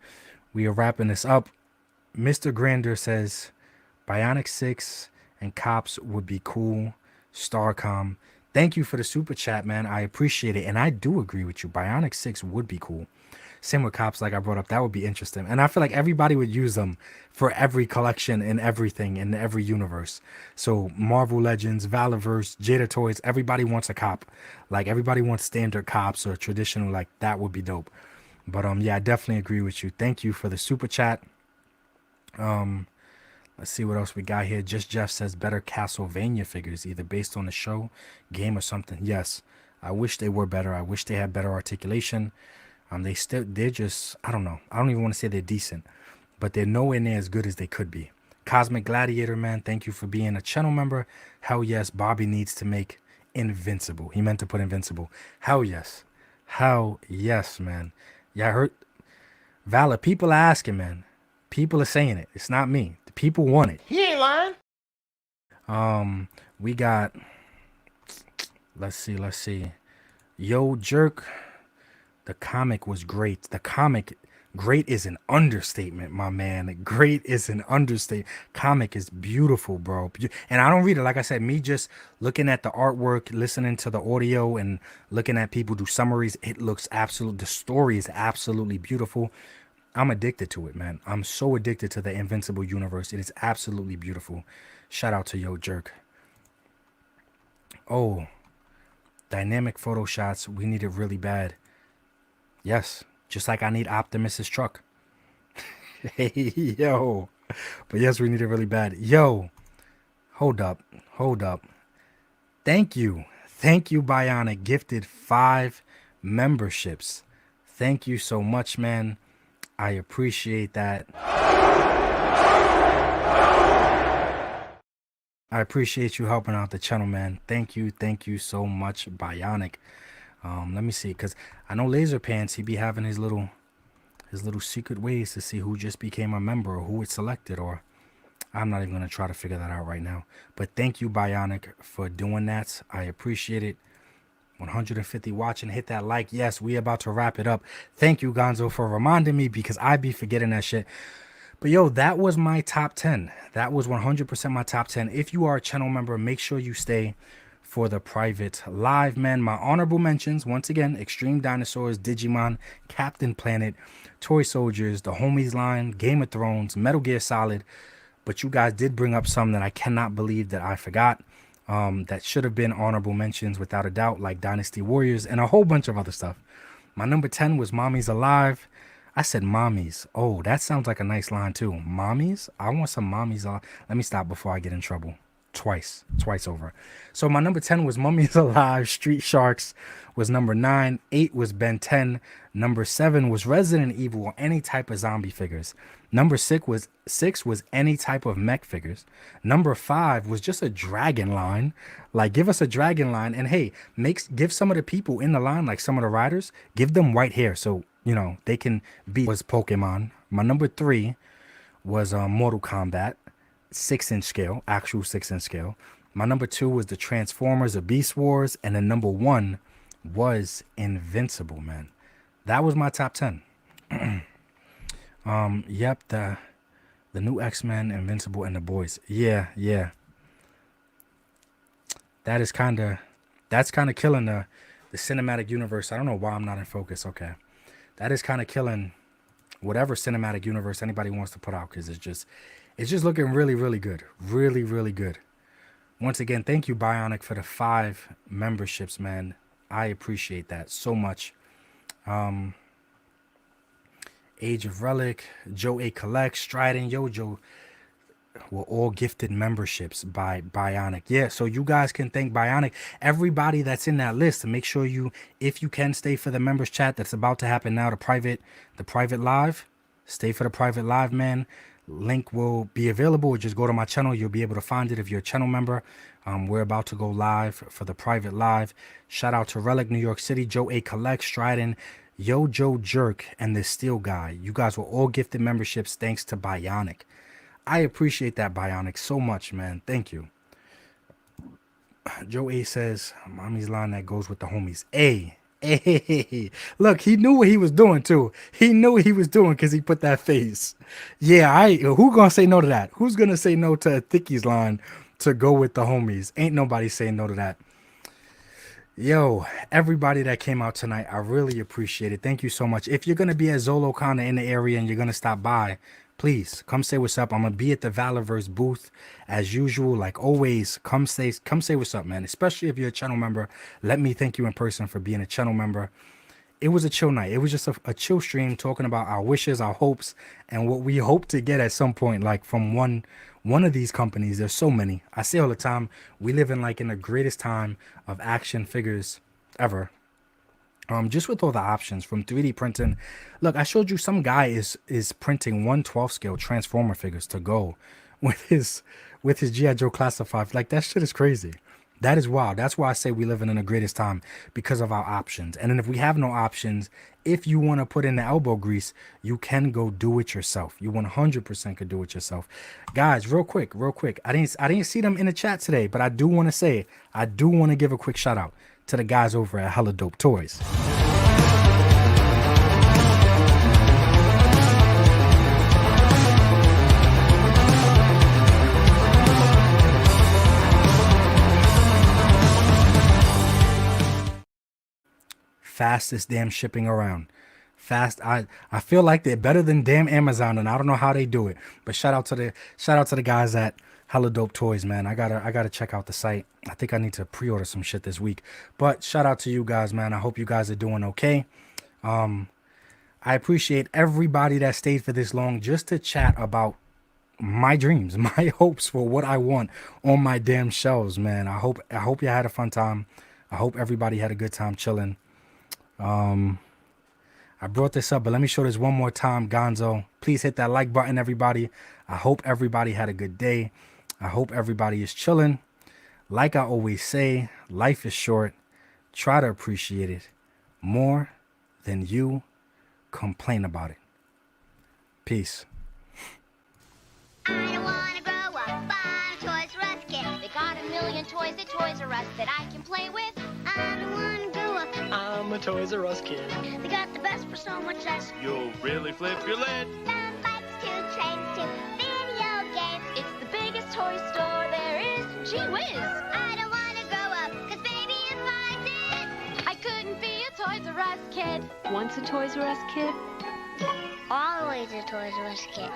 We are wrapping this up. Mr. Grander says, Bionic 6 and Cops would be cool. Starcom. Thank you for the super chat, man. I appreciate it. And I do agree with you. Bionic 6 would be cool. Same with Cops, like I brought up. That would be interesting. And I feel like everybody would use them for every collection and everything in every universe. So Marvel Legends, Valorverse, Jada Toys, everybody wants a cop. Like, everybody wants standard cops or traditional. Like, that would be dope. But yeah, I definitely agree with you. Thank you for the super chat. Let's see what else we got here. Just Jeff says better Castlevania figures, either based on the show, game, or something. Yes, I wish they were better. I wish they had better articulation. They're just, I don't know. I don't even want to say they're decent, but they're nowhere near as good as they could be. Cosmic Gladiator, man, thank you for being a channel member. Hell yes, Bobby needs to make invincible. He meant to put invincible. Hell yes. Hell yes, man. Yeah, I heard Valor. People are asking, man. People are saying it. It's not me. The people want it. He ain't lying. We got, let's see. Yo, Jerk. The comic was great. The comic, great is an understatement, my man. Great is an understatement. Comic is beautiful, bro. And I don't read it. Like I said, me just looking at the artwork, listening to the audio, and looking at people do summaries, it looks absolute. The story is absolutely beautiful. I'm addicted to it, man. I'm so addicted to the Invincible universe. It is absolutely beautiful. Shout out to Yo Jerk. Oh, dynamic photo shots. We need it really bad. Yes, just like I need Optimus's truck. Hey, yo. But yes, we need it really bad. Yo, hold up. Thank you, Bionic. Gifted 5 memberships. Thank you so much, man. I appreciate that. I appreciate you helping out the channel, man. Thank you so much, Bionic. Let me see, because I know Laser Pants, he be having his little secret ways to see who just became a member or who it selected, or I'm not even going to try to figure that out right now. But thank you, Bionic, for doing that. I appreciate it. 150 watching. Hit that like. Yes, we about to wrap it up. Thank you, Gonzo, for reminding me, because I be forgetting that shit. But yo, that was my top 10. That was 100% my top 10. If you are a channel member, make sure you stay for the private live, man. My honorable mentions, once again, Extreme Dinosaurs, Digimon, Captain Planet, Toy Soldiers, the Homies line, Game of Thrones, Metal Gear Solid. But you guys did bring up some that I cannot believe that I forgot. That should have been honorable mentions without a doubt, like Dynasty Warriors and a whole bunch of other stuff. My number 10 was Mommy's Alive. I said mommies. Oh, that sounds like a nice line too. Mommies? I want some mommies. Let me stop before I get in trouble. Twice over. So my number 10 was Mummies Alive. Street Sharks was number 9. 8 was Ben 10. Number 7 was Resident Evil or any type of zombie figures. Number 6 was any type of mech figures. Number 5 was just a dragon line. Like, give us a dragon line, and hey, give some of the people in the line, like some of the riders, give them white hair so you know they can be was Pokemon. My number 3 was Mortal Kombat. 6-inch scale, actual 6-inch scale. My number 2 was the Transformers of Beast Wars, and then number 1 was Invincible, man. That was my top 10. Yep, the new X-Men, Invincible, and the boys. Yeah. That's kind of killing the cinematic universe. I don't know why I'm not in focus. Okay, that is kind of killing whatever cinematic universe anybody wants to put out, because it's just looking really good. Really good. Once again, thank you, Bionic, for the 5 memberships, man. I appreciate that so much. Age of Relic, Joe A. Collect, Strident, Yojo were all gifted memberships by Bionic. Yeah, so you guys can thank Bionic. Everybody that's in that list, to make sure you, if you can, stay for the members chat that's about to happen now, the private live. Stay for the private live, man. Link will be available. Just go to my channel. You'll be able to find it if you're a channel member. We're about to go live for the private live. Shout out to Relic, New York City, Joe A. Collect, Strident, Yo Joe Jerk, and the Steel Guy. You guys were all gifted memberships thanks to Bionic. I appreciate that, Bionic, so much, man. Thank you. Joe A says, Mommy's line that goes with the homies. Hey. Look, he knew what he was doing too. He knew what he was doing because he put that face. Yeah, who gonna say no to that? Who's gonna say no to a Thicky's line to go with the homies? Ain't nobody saying no to that. Yo, everybody that came out tonight, I really appreciate it. Thank you so much. If you're gonna be at Zolocon in the area and you're gonna stop by, please come say what's up. I'm gonna be at the Valorverse booth as usual, like always. Come say what's up, man. Especially if you're a channel member. Let me thank you in person for being a channel member. It was a chill night. It was just a chill stream talking about our wishes, our hopes, and what we hope to get at some point, like from one of these companies. There's so many. I say all the time, we live in the greatest time of action figures ever. Just with all the options from 3D printing. Look, I showed you some guy is printing 1/12 scale Transformer figures to go with his G.I. Joe Classified. Like, that shit is crazy. That is wild. That's why I say we living in the greatest time because of our options. And then if we have no options, if you want to put in the elbow grease, you can go do it yourself. You 100% could do it yourself. Guys, real quick, real quick. I didn't see them in the chat today, but I do want to say, I do want to give a quick shout out to the guys over at Hella Dope Toys. Fastest damn shipping around. Fast. I feel like they're better than damn Amazon, and I don't know how they do it. But shout out to the guys at Hella Dope Toys, man. I gotta check out the site. I think I need to pre-order some shit this week. But shout out to you guys, man. I hope you guys are doing okay. I appreciate everybody that stayed for this long just to chat about my dreams, my hopes for what I want on my damn shelves, man. I hope you had a fun time. I hope everybody had a good time chilling. I brought this up, but let me show this one more time, Gonzo. Please hit that like button, everybody. I hope everybody had a good day. I hope everybody is chilling. Like I always say, life is short. Try to appreciate it more than you complain about it. Peace. I don't wanna grow up. I'm a Toys R Us kid. They got a million toys at Toys R Us that I can play with. I don't wanna grow up. I'm a Toys R Us kid. They got the best for so much less. You'll really flip your lid. Some bikes too, trains too, video games. It's the biggest toy store there is. Gee whiz. I don't wanna grow up, 'cause baby, if I did, I couldn't be a Toys R Us kid. Once a Toys R Us kid? Always a Toys R Us kid.